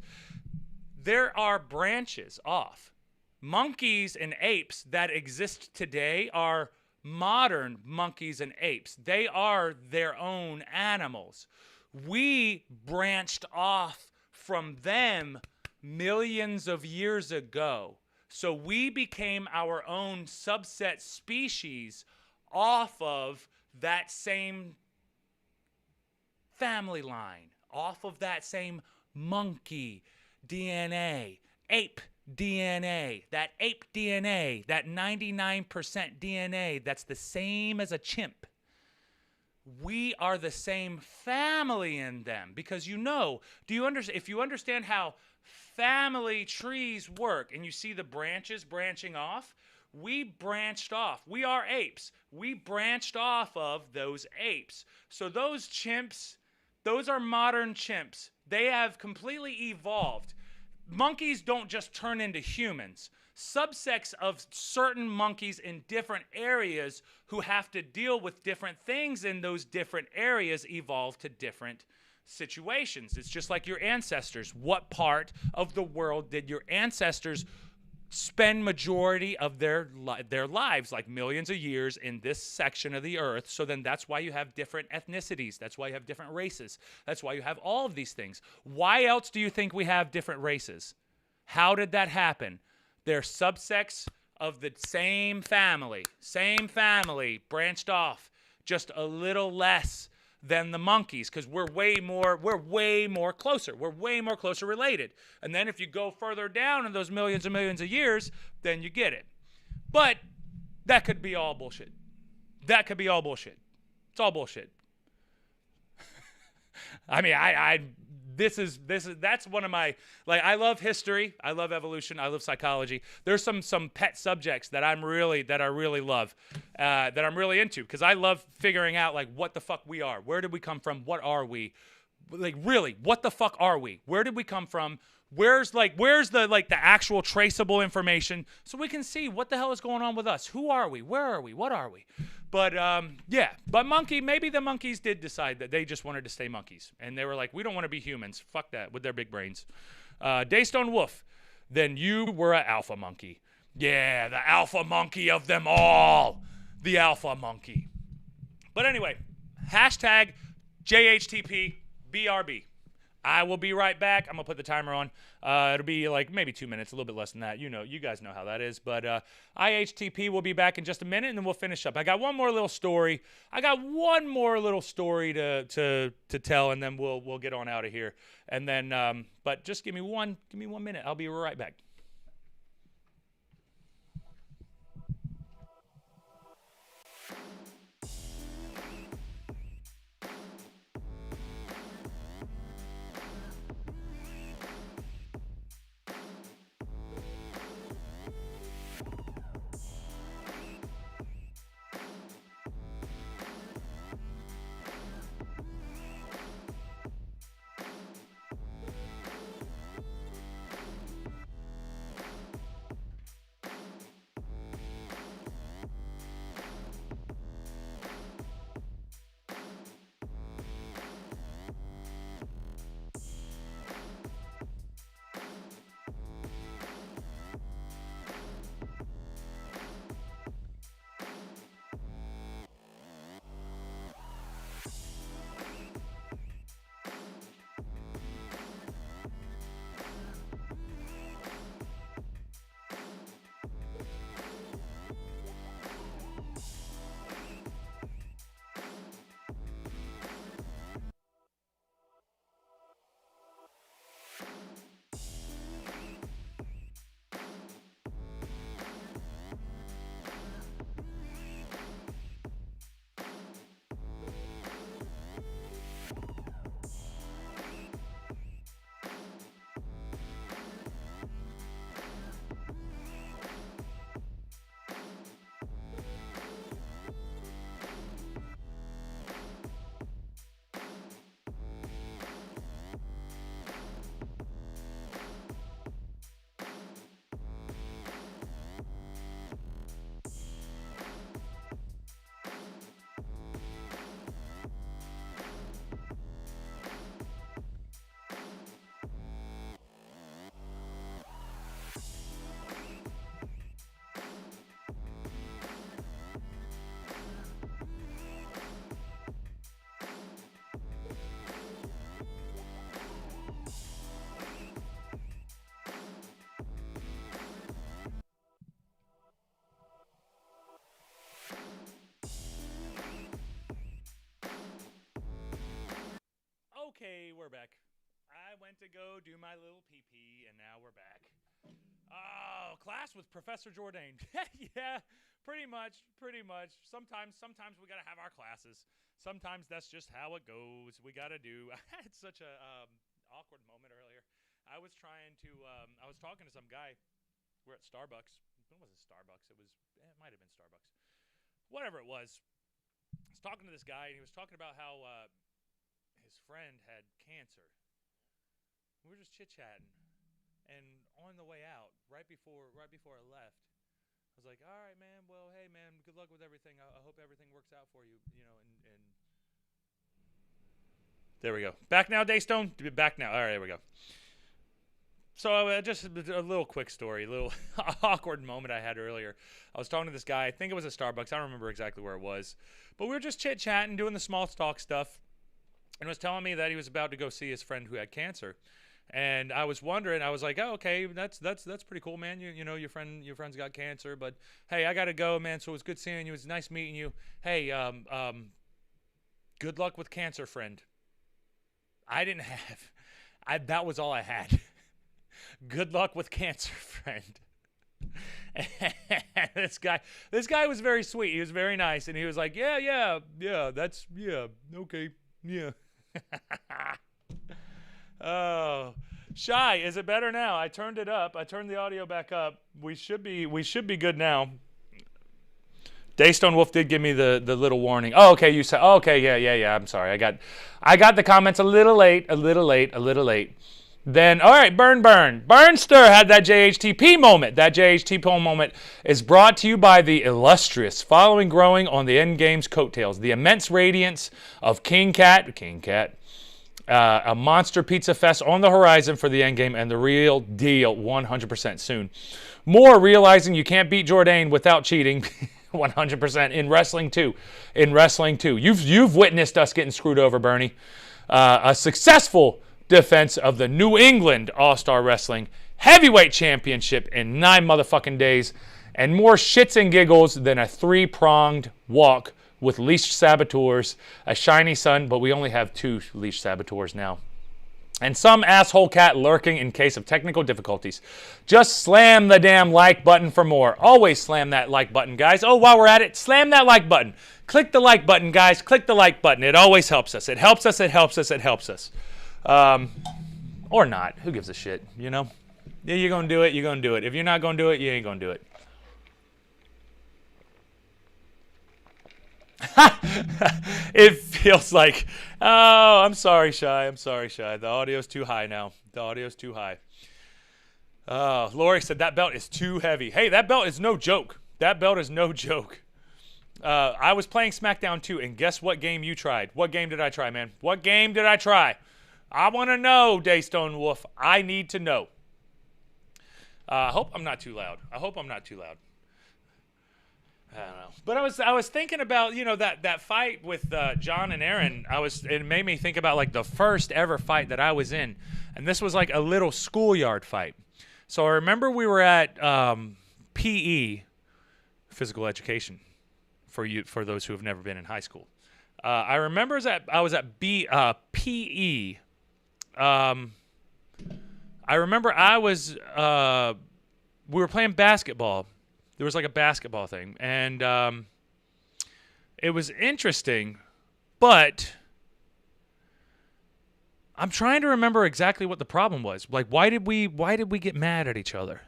There are branches off. Monkeys and apes that exist today are modern monkeys and apes. They are their own animals. We branched off from them millions of years ago. So we became our own subset species off of that same family line, off of that same monkey DNA, ape DNA, that ape DNA, that 99% DNA that's the same as a chimp. We are the same family in them because if you understand how family trees work and you see the branches branching off, we branched off. We are apes. We branched off of those apes. So those chimps, those are modern chimps. They have completely evolved. Monkeys don't just turn into humans. Subsects of certain monkeys in different areas who have to deal with different things in those different areas evolve to different situations. It's just like your ancestors. What part of the world did your ancestors spend majority of their lives, like millions of years in this section of the earth? So then that's why you have different ethnicities. That's why you have different races. That's why you have all of these things. Why else do you think we have different races? How did that happen? They're subsects of the same family, branched off just a little less than the monkeys because we're way more closer. We're way more closer related. And then if you go further down in those millions and millions of years, then you get it. But that could be all bullshit. It's all bullshit. I mean, that's one of my, like, I love history, I love evolution, I love psychology. There's some pet subjects that I really love, that I'm really into, because I love figuring out, like, what the fuck we are. Where did we come from? What are we? Like, really, what the fuck are we? Where did we come from? Where's the actual traceable information so we can see what the hell is going on with us? Who are we? Where are we? What are we? But but maybe the monkeys did decide that they just wanted to stay monkeys. And they were like, we don't want to be humans. Fuck that, with their big brains. Daystone Wolf, then you were an alpha monkey. Yeah, the alpha monkey of them all. The alpha monkey. But anyway, hashtag JHTP BRB. I will be right back. I'm going to put the timer on. It'll be like maybe 2 minutes, a little bit less than that. You guys know how that is. But IHTP will be back in just a minute, and then we'll finish up. I got one more little story. To tell, and then we'll get on out of here. And then, but just give me 1 minute. I'll be right back. Okay, we're back. I went to go do my little pee-pee, and now we're back. Oh, class with Professor Jordane. Yeah, pretty much. Sometimes we gotta have our classes. Sometimes that's just how it goes. We gotta do. I had such a awkward moment earlier. I was talking to some guy. We're at Starbucks. When was it Starbucks? It might have been Starbucks. Whatever it was. I was talking to this guy, and he was talking about how his friend had cancer. We were just chit-chatting, and on the way out, right before I left, I was like, "All right, man. Well, hey, man. Good luck with everything. I hope everything works out for you. And there we go. Back now, Daystone. Back now. All right, there we go. So just a little quick story, a little awkward moment I had earlier. I was talking to this guy. I think it was a Starbucks. I don't remember exactly where it was, but we were just chit-chatting, doing the small talk stuff. And was telling me that he was about to go see his friend who had cancer, and I was wondering. I was like, "Oh, okay, that's pretty cool, man. You know your friend's got cancer, but hey, I gotta go, man. So it was good seeing you. It was nice meeting you. Hey, good luck with cancer, friend." I didn't have. That was all I had. Good luck with cancer, friend. This guy was very sweet. He was very nice, and he was like, "Yeah, that's okay, yeah." Oh, Shy, is it better now? I turned it up. I turned the audio back up. We should be good now. Daystone Wolf did give me the little warning. Oh, okay, you said. Oh, okay, yeah. I'm sorry. I got the comments a little late. Then, all right, Burnster had that JHTP moment. That JHTP moment is brought to you by the illustrious following growing on the Endgame's coattails. The immense radiance of King Cat, a monster pizza fest on the horizon for the Endgame, and the real deal 100% soon. More realizing you can't beat Jordane without cheating 100% in wrestling too. You've witnessed us getting screwed over, Bernie. A successful defense of the New England All-Star Wrestling Heavyweight Championship in 9 motherfucking days, and more shits and giggles than a 3-pronged walk with leashed saboteurs, a shiny sun, but we only have 2 leashed saboteurs now, and some asshole cat lurking in case of technical difficulties. Just slam the damn like button for more. Always slam that like button, guys. Oh, while we're at it, slam that like button. Click the like button, guys. Click the like button. It always helps us. It helps us. It helps us. It helps us. Or not. Who gives a shit, you know? Yeah, you're going to do it. You're going to do it. If you're not going to do it, you ain't going to do it. It feels like, oh, I'm sorry, Shy. I'm sorry, Shy. The audio's too high now. The audio's too high. Lori said that belt is too heavy. Hey, that belt is no joke. That belt is no joke. I was playing SmackDown 2, and guess what game you tried? What game did I try, man? What game did I try? I want to know, Daystone Wolf. I need to know. I hope I'm not too loud. I hope I'm not too loud. I don't know. But I was thinking about, you know, that fight with John and Aaron. It made me think about like the first ever fight that I was in. And this was like a little schoolyard fight. So I remember we were at PE, physical education, for those who have never been in high school. I remember I was at PE. I remember we were playing basketball. There was like a basketball thing, and it was interesting, but I'm trying to remember exactly what the problem was. Like, why did we get mad at each other?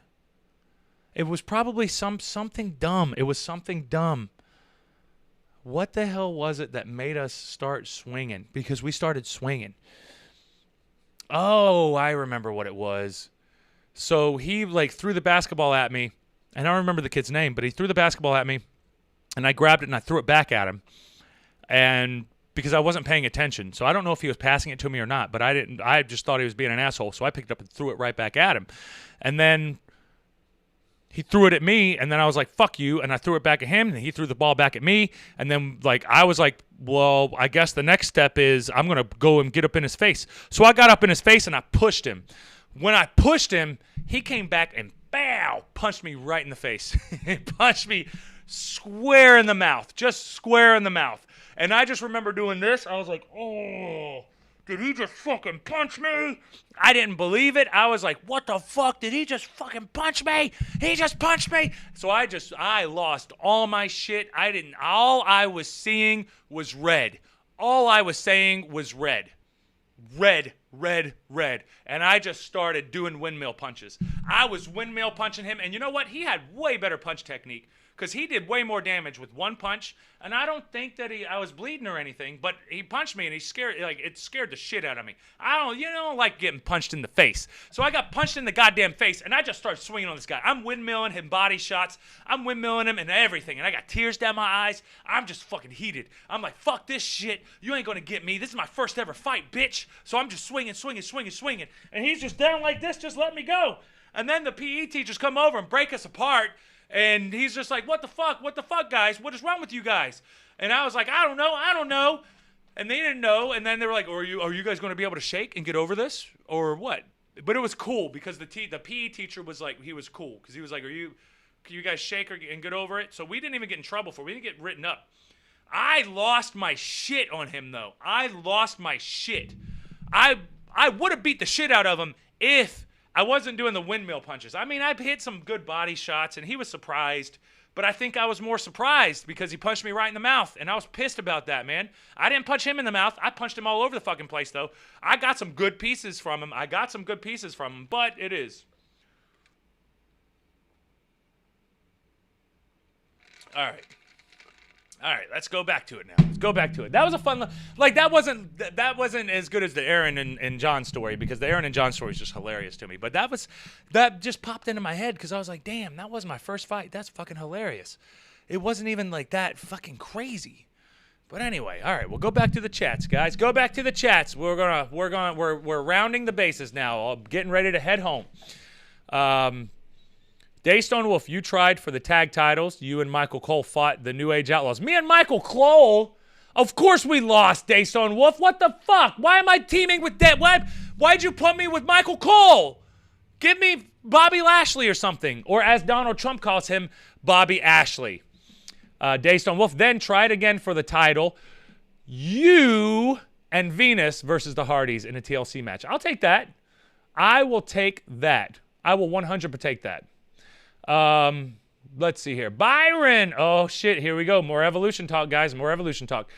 It was probably something dumb. It was something dumb. What the hell was it that made us start swinging? Because we started swinging. Oh, I remember what it was. So he like threw the basketball at me. And I don't remember the kid's name, but he threw the basketball at me, and I grabbed it and I threw it back at him. And because I wasn't paying attention, so I don't know if he was passing it to me or not, but I just thought he was being an asshole, so I picked it up and threw it right back at him. And then he threw it at me, and then I was like, fuck you, and I threw it back at him, and he threw the ball back at me. And then like I was like, well, I guess the next step is I'm going to go and get up in his face. So I got up in his face and I pushed him. When I pushed him, he came back and punched me right in the face. He punched me square in the mouth, just square in the mouth. And I just remember doing this. I was like, oh, did he just fucking punch me? I didn't believe it. I was like, what the fuck? Did he just fucking punch me? He just punched me. So I lost all my shit. All I was seeing was red. All I was saying was red. Red, red, red. And I just started doing windmill punches. I was windmill punching him. And you know what? He had way better punch technique because he did way more damage with one punch. And I don't think that I was bleeding or anything, but he punched me and it scared the shit out of me. You don't like getting punched in the face. So I got punched in the goddamn face and I just started swinging on this guy. I'm windmilling him body shots. I'm windmilling him and everything. And I got tears down my eyes. I'm just fucking heated. I'm like, fuck this shit. You ain't gonna get me. This is my first ever fight, bitch. So I'm just swinging. And he's just down like this, just let me go. And then the PE teachers come over and break us apart. And he's just like, what the fuck, guys? What is wrong with you guys? And I was like, I don't know. And they didn't know. And then they were like, are you guys going to be able to shake and get over this? Or what? But it was cool because the PE teacher was like, he was cool. Because he was like, can you guys shake and get over it? So we didn't even get in trouble for it. We didn't get written up. I lost my shit on him, though. I lost my shit. I would have beat the shit out of him if I wasn't doing the windmill punches. I mean, I hit some good body shots, and he was surprised. But I think I was more surprised because he punched me right in the mouth, and I was pissed about that, man. I didn't punch him in the mouth. I punched him all over the fucking place, though. I got some good pieces from him. But it is. All right, let's go back to it now. That was a fun, that wasn't as good as the Aaron and John story because the Aaron and John story is just hilarious to me. But that just popped into my head because I was like, damn, that was my first fight. That's fucking hilarious. It wasn't even like that fucking crazy. But anyway, all right, we'll go back to the chats, guys. Go back to the chats. We're rounding the bases now. Getting ready to head home. Daystone Wolf, you tried for the tag titles. You and Michael Cole fought the New Age Outlaws. Me and Michael Cole? Of course we lost, Daystone Wolf. What the fuck? Why am I teaming with that? Why'd you put me with Michael Cole? Give me Bobby Lashley or something. Or as Donald Trump calls him, Bobby Ashley. Daystone Wolf then tried again for the title. You and Venus versus the Hardys in a TLC match. I'll take that. I will take that. I will 100% take that. Let's see here. Byron. Oh, shit. Here we go. More evolution talk, guys. More evolution talk.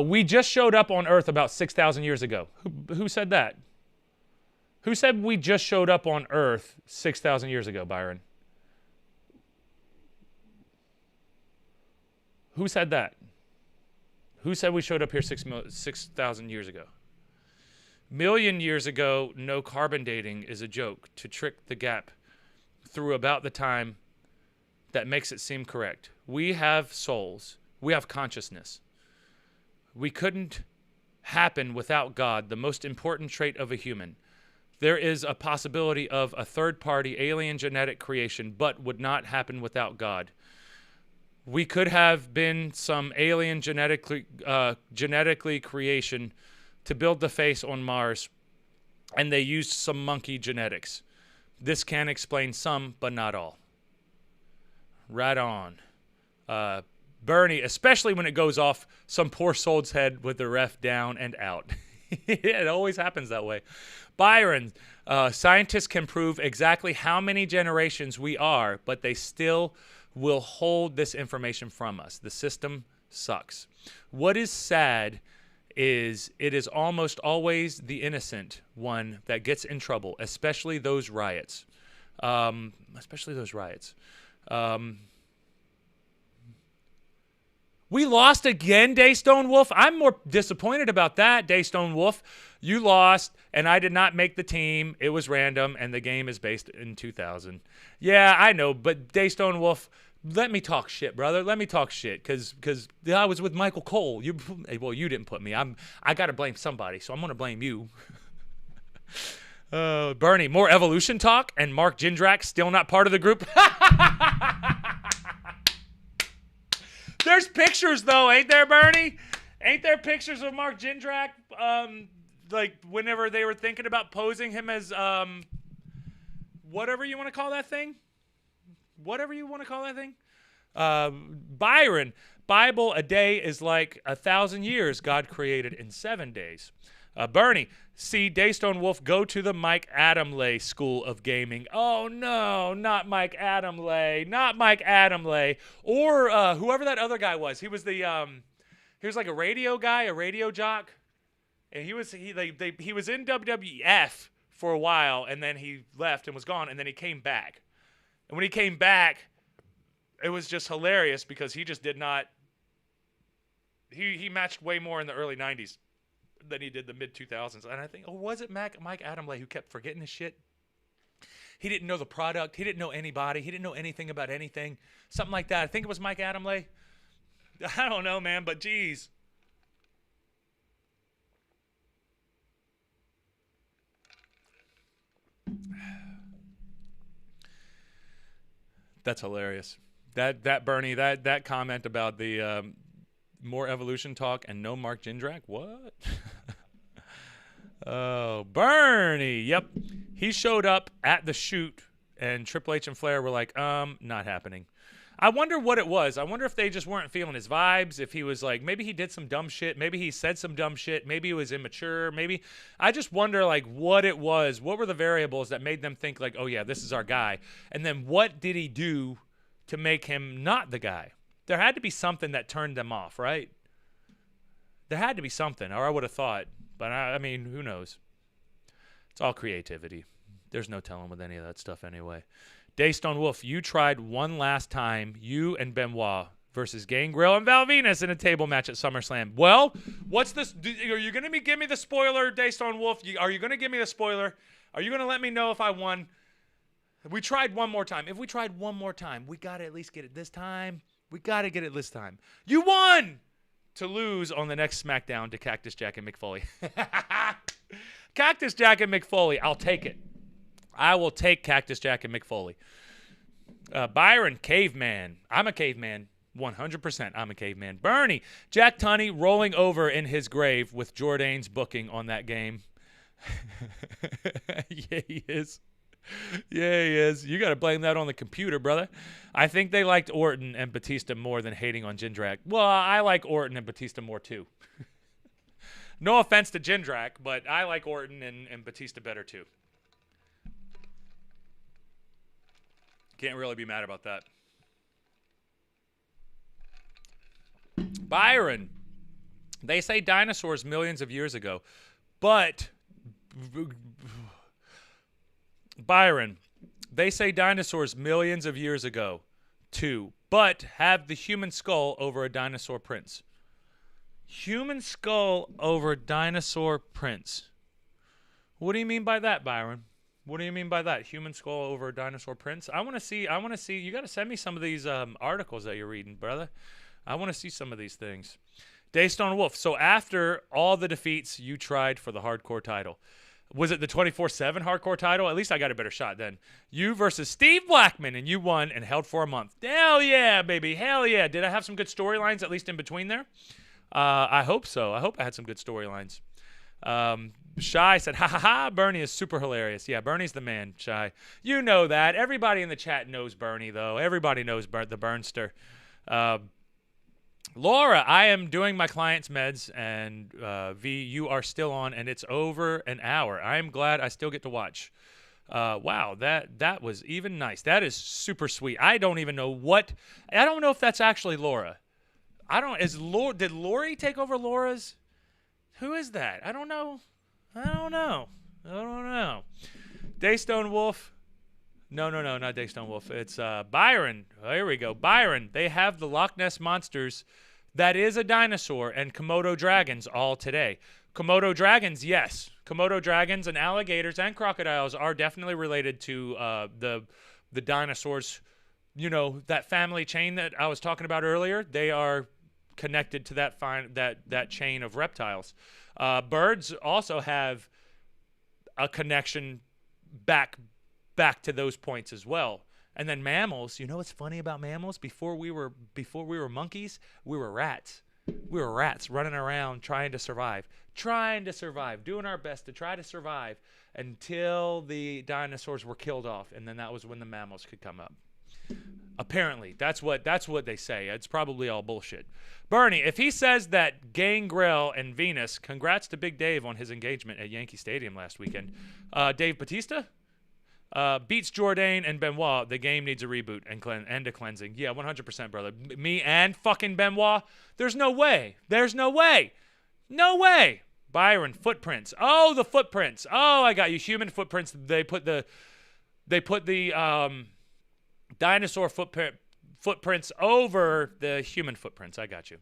We just showed up on Earth about 6,000 years ago. Who said that? Who said we just showed up on Earth 6,000 years ago, Byron? Who said that? Who said we showed up here 6,000 years ago? Million years ago, no carbon dating is a joke to trick the gap through about the time that makes it seem correct. We have souls. We have consciousness. We couldn't happen without God, the most important trait of a human. There is a possibility of a third-party alien genetic creation, but would not happen without God. We could have been some alien genetically creation to build the face on Mars, and they used some monkey genetics. This can explain some, but not all. Right on. Bernie, especially when it goes off some poor soul's head with the ref down and out. It always happens that way. Byron, scientists can prove exactly how many generations we are, but they still will hold this information from us. The system sucks. What is sad is it is almost always the innocent one that gets in trouble, especially those riots. We lost again, Daystone Wolf. I'm more disappointed about that, Daystone Wolf. You lost, and I did not make the team. It was random, and the game is based in 2000. Yeah, I know, but Daystone Wolf, let me talk shit, brother. Let me talk shit, because I was with Michael Cole. You didn't put me. I got to blame somebody, so I'm going to blame you. Bernie, more evolution talk, and Mark Jindrak still not part of the group. There's pictures, though, ain't there, Bernie? Ain't there pictures of Mark Jindrak, like, whenever they were thinking about posing him as, whatever you want to call that thing? Byron, Bible, a day is like 1,000 years God created in 7 days. Bernie, see Daystone Wolf go to the Mike Adamle School of Gaming. Oh, no, not Mike Adamle. Not Mike Adamle. Or whoever that other guy was. He was he was like a radio guy, a radio jock. And he was in WWF for a while, and then he left and was gone, and then he came back. And when he came back, it was just hilarious because he just did not he matched way more in the early 90s than he did the mid-2000s. And I think, was it Mike Adamle who kept forgetting his shit? He didn't know the product. He didn't know anybody. He didn't know anything about anything. Something like that. I think it was Mike Adamle. I don't know, man, but geez. That's hilarious. That Bernie, that comment about the more evolution talk and no Mark Jindrak. What? Oh, Bernie. Yep. He showed up at the shoot, and Triple H and Flair were like, not happening. I wonder what it was. I wonder if they just weren't feeling his vibes. If he was like, maybe he did some dumb shit. Maybe he said some dumb shit. Maybe he was immature. Maybe. I just wonder, like, what it was. What were the variables that made them think, like, oh, yeah, this is our guy? And then what did he do to make him not the guy? There had to be something that turned them off, right? There had to be something, or I would have thought. But, I mean, who knows? It's all creativity. There's no telling with any of that stuff anyway. Daystone Wolf, you tried one last time, you and Benoit versus Gangrel and Val Venus in a table match at SummerSlam. Well, what's this? Are you going to give me the spoiler, Daystone Wolf? Are you going to give me the spoiler? Are you going to let me know if I won? We tried one more time. If we tried one more time, we got to at least get it this time. We got to get it this time. You won! To lose on the next SmackDown to Cactus Jack and Mick Foley. Cactus Jack and Mick Foley, I'll take it. I will take Cactus Jack and Mick Foley. Byron, caveman. I'm a caveman. 100% I'm a caveman. Bernie, Jack Tunney rolling over in his grave with Jordane's booking on that game. Yeah, he is. Yeah, he is. You got to blame that on the computer, brother. I think they liked Orton and Batista more than hating on Jindrak. Well, I like Orton and Batista more too. No offense to Jindrak, but I like Orton and Batista better too. Can't really be mad about that. Byron. They say dinosaurs millions of years ago, but Byron, they say dinosaurs millions of years ago, too, but have the human skull over a dinosaur prince. Human skull over dinosaur prince. What do you mean by that, Byron? What do you mean by that? Human skull over a dinosaur prince? I want to see. You got to send me some of these articles that you're reading, brother. I want to see some of these things. Daystone Wolf. So after all the defeats, you tried for the hardcore title. Was it the 24/7 hardcore title? At least I got a better shot then. You versus Steve Blackman, and you won and held for a month. Hell yeah, baby. Hell yeah. Did I have some good storylines, at least in between there? I hope so. I hope I had some good storylines. Shy said, ha ha ha, Bernie is super hilarious. Yeah, Bernie's the man, Shy. You know that. Everybody in the chat knows Bernie, though. Everybody knows the Bernster. Laura, I am doing my client's meds, and V, you are still on, and it's over an hour. I am glad I still get to watch. Wow, that was even nice. That is super sweet. I don't even know I don't know if that's actually Laura. Did Lori take over Laura's? Who is that? I don't know. Daystone Wolf. No, not Daystone Wolf. It's Byron. Oh, here we go. Byron. They have the Loch Ness monsters. That is a dinosaur, and Komodo dragons all today. Komodo dragons, yes. Komodo dragons and alligators and crocodiles are definitely related to the dinosaurs. You know, that family chain that I was talking about earlier. They are connected to that chain of reptiles. Birds also have a connection back to those points as well. And then mammals, you know what's funny about mammals? Before we were monkeys, we were rats. We were rats running around trying to survive, doing our best to try to survive until the dinosaurs were killed off, and then that was when the mammals could come up. Apparently, that's what they say. It's probably all bullshit. Bernie, if he says that Gangrel and Venus, congrats to Big Dave on his engagement at Yankee Stadium last weekend. Dave Batista beats Jordane and Benoit. The game needs a reboot and a cleansing. Yeah, 100%, brother. Me and fucking Benoit. There's no way. No way. Byron, footprints. Oh, the footprints. Oh, I got you. Human footprints. They put the dinosaur footprints over the human footprints. I got you.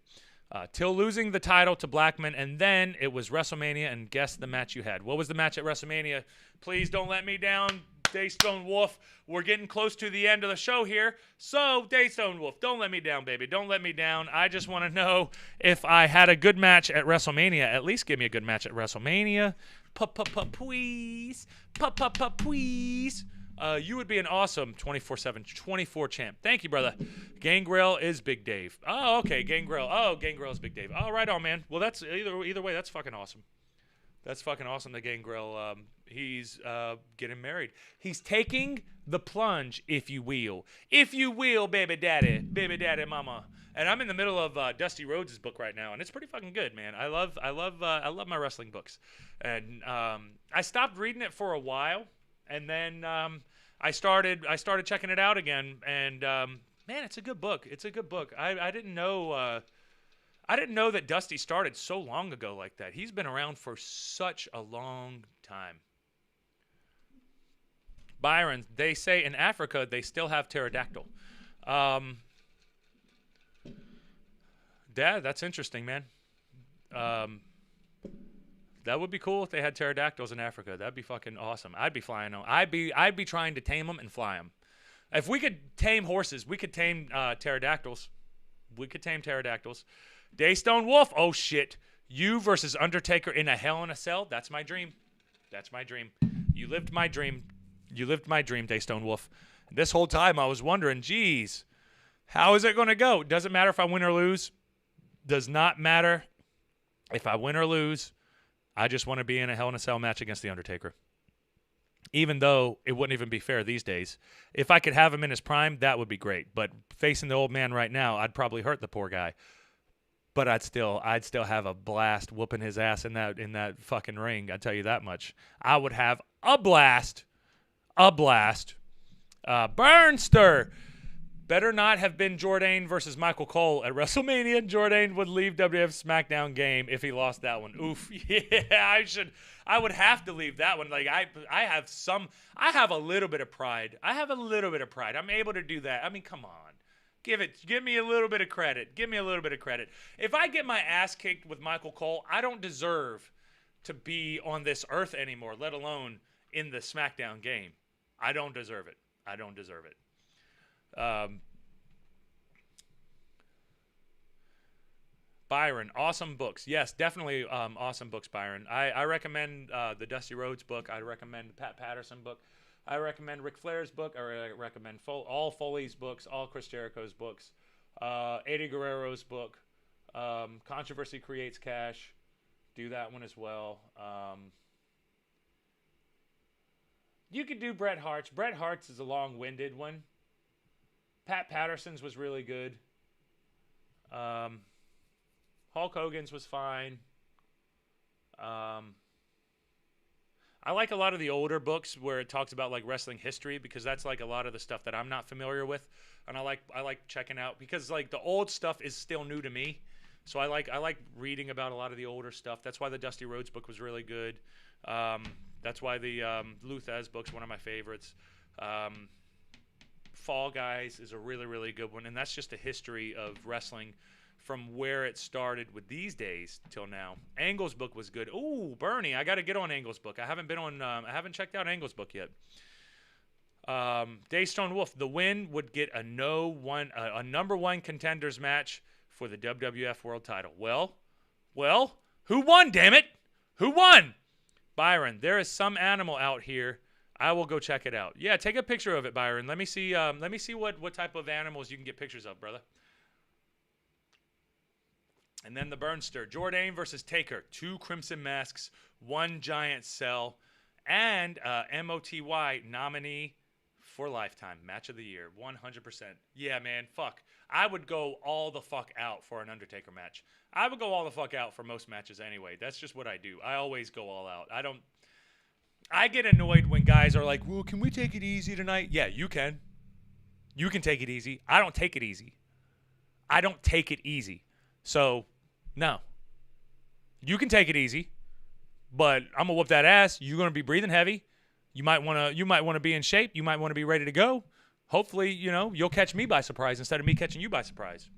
Till losing the title to Blackman, and then it was WrestleMania, and guess the match you had. What was the match at WrestleMania? Please don't let me down, Daystone Wolf. We're getting close to the end of the show here. So, Daystone Wolf, don't let me down, baby. Don't let me down. I just want to know if I had a good match at WrestleMania. At least give me a good match at WrestleMania. Please. Please. You would be an awesome 24/7, 24 champ. Thank you, brother. Gangrel is Big Dave. Oh, okay, Gangrel. Oh, Gangrel is Big Dave. Oh, right on, man. Well, that's either way, that's fucking awesome. That's fucking awesome that Gangrel, he's getting married. He's taking the plunge, if you will. If you will, baby daddy, mama. And I'm in the middle of Dusty Rhodes' book right now, and it's pretty fucking good, man. I love my wrestling books. And I stopped reading it for a while. And then I started checking it out again, and man, it's a good book. It's a good book. I didn't know that Dusty started so long ago like that. He's been around for such a long time. Byron, they say in Africa they still have pterodactyl. Dad, that's interesting, man. That would be cool if they had pterodactyls in Africa. That'd be fucking awesome. I'd be flying them. I'd be trying to tame them and fly them. If we could tame horses, we could tame pterodactyls. We could tame pterodactyls. Daystone Wolf. Oh shit. You versus Undertaker in a Hell in a Cell. That's my dream. That's my dream. You lived my dream. You lived my dream, Daystone Wolf. This whole time I was wondering, geez, how is it going to go? Doesn't matter if I win or lose. Does not matter if I win or lose. I just want to be in a Hell in a Cell match against The Undertaker. Even though it wouldn't even be fair these days. If I could have him in his prime, that would be great. But facing the old man right now, I'd probably hurt the poor guy. But I'd still have a blast whooping his ass in that fucking ring. I tell you that much. I would have a blast. Burnster. Better not have been Jordane versus Michael Cole at WrestleMania. Jordane would leave WWF SmackDown game if he lost that one. Oof. Yeah, I would have to leave that one. Like I have a little bit of pride. I'm able to do that. I mean, come on. Give me a little bit of credit. If I get my ass kicked with Michael Cole, I don't deserve to be on this earth anymore, let alone in the SmackDown game. I don't deserve it. Byron, awesome books. Yes, definitely awesome books, Byron. I recommend the Dusty Rhodes book. I recommend the Pat Patterson book. I recommend Ric Flair's book. I recommend all Foley's books, all Chris Jericho's books, Eddie Guerrero's book, Controversy Creates Cash. Do that one as well. You could do Bret Hart's. Bret Hart's is a long-winded one. Pat Patterson's was really good. Hulk Hogan's was fine. I like a lot of the older books where it talks about like wrestling history, because that's like a lot of the stuff that I'm not familiar with, and I like checking out, because like the old stuff is still new to me. So I like reading about a lot of the older stuff. That's why the Dusty Rhodes book was really good. That's why the Lou Thesz book's one of my favorites. Fall Guys is a really, really good one, and that's just a history of wrestling from where it started with these days till now. Angle's book was good. Ooh, Bernie, I got to get on Angle's book. I haven't checked out Angle's book yet. Daystone Wolf, the win would get a number one contenders match for the WWF World Title. Well, who won? Damn it, who won? Byron, there is some animal out here. I will go check it out. Yeah, take a picture of it, Byron. Let me see. What type of animals you can get pictures of, brother. And then the Burnster. Jordane versus Taker. 2 Crimson Masks, 1 Giant Cell, and MOTY nominee for Lifetime Match of the Year. 100%. Yeah, man, fuck. I would go all the fuck out for an Undertaker match. I would go all the fuck out for most matches anyway. That's just what I do. I always go all out. I get annoyed when guys are like, well, can we take it easy tonight? Yeah, you can. You can take it easy. I don't take it easy. So, no. You can take it easy, but I'm gonna whoop that ass. You're gonna be breathing heavy. You might wanna be in shape. You might wanna be ready to go. Hopefully, you'll catch me by surprise instead of me catching you by surprise.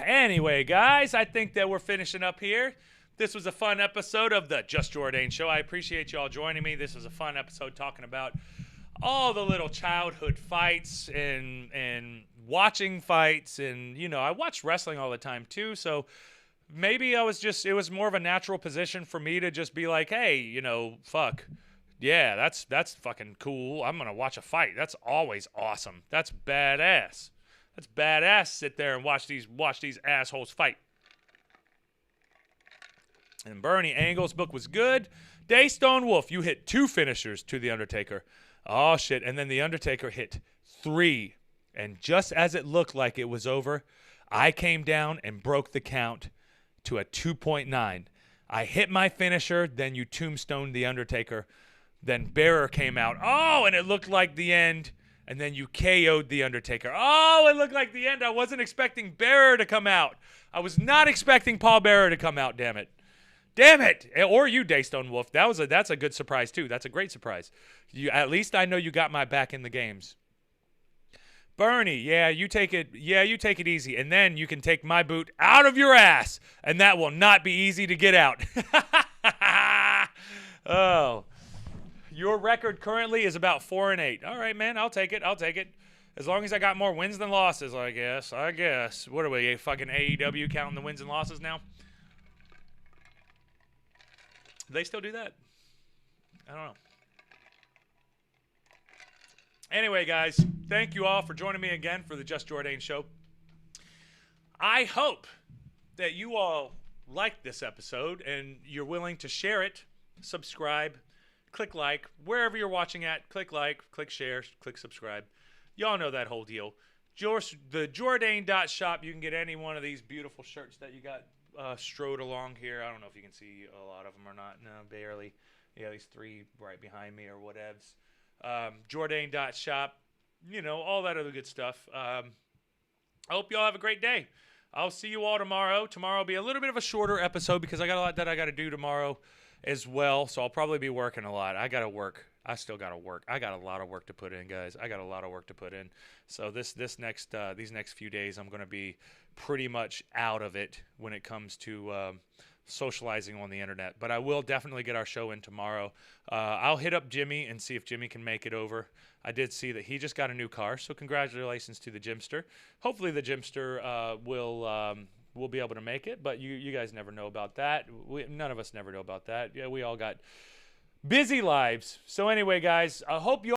Anyway, guys, I think that we're finishing up here. This was a fun episode of the Just Jordane Show. I appreciate y'all joining me. This was a fun episode talking about all the little childhood fights and watching fights. And, I watch wrestling all the time too. So maybe it was more of a natural position for me to just be like, hey, fuck. Yeah, that's fucking cool. I'm going to watch a fight. That's always awesome. That's badass. Sit there and watch these assholes fight. And Bernie Angle's book was good. Daystone Wolf, you hit 2 finishers to The Undertaker. Oh, shit. And then The Undertaker hit 3. And just as it looked like it was over, I came down and broke the count to a 2.9. I hit my finisher, then you tombstoned The Undertaker. Then Bearer came out. Oh, and it looked like the end. And then you KO'd The Undertaker. Oh, it looked like the end. I wasn't expecting Bearer to come out. I was not expecting Paul Bearer to come out, damn it. Damn it! Or you, Daystone Wolf. That's a good surprise too. That's a great surprise. At least I know you got my back in the games. Bernie, you take it easy, and then you can take my boot out of your ass, and that will not be easy to get out. Oh, your record currently is about 4-8. All right, man, I'll take it. As long as I got more wins than losses, I guess. What are we, fucking AEW counting the wins and losses now? Do they still do that? I don't know. Anyway, guys, thank you all for joining me again for the Just Jordane Show. I hope that you all like this episode and you're willing to share it, subscribe, click like, wherever you're watching at, click like, click share, click subscribe. Y'all know that whole deal. The Jordane.shop, you can get any one of these beautiful shirts that you got strode along here. I don't know if you can see a lot of them or not. No, barely. Yeah, these three right behind me or whatevs. Jordane.shop, all that other good stuff. I hope y'all have a great day. I'll see you all tomorrow. Tomorrow will be a little bit of a shorter episode because I got a lot that I got to do tomorrow as well. So I'll probably be working a lot. I got to work. I still got to work. I got a lot of work to put in, guys. I got a lot of work to put in. So these next few days, I'm going to be pretty much out of it when it comes to socializing on the internet. But I will definitely get our show in tomorrow. I'll hit up Jimmy and see if Jimmy can make it over. I did see that he just got a new car, so congratulations to the Jimster. Hopefully the Jimster will be able to make it, but you guys never know about that. None of us never know about that. Yeah, we all got busy lives. So anyway, guys, I hope you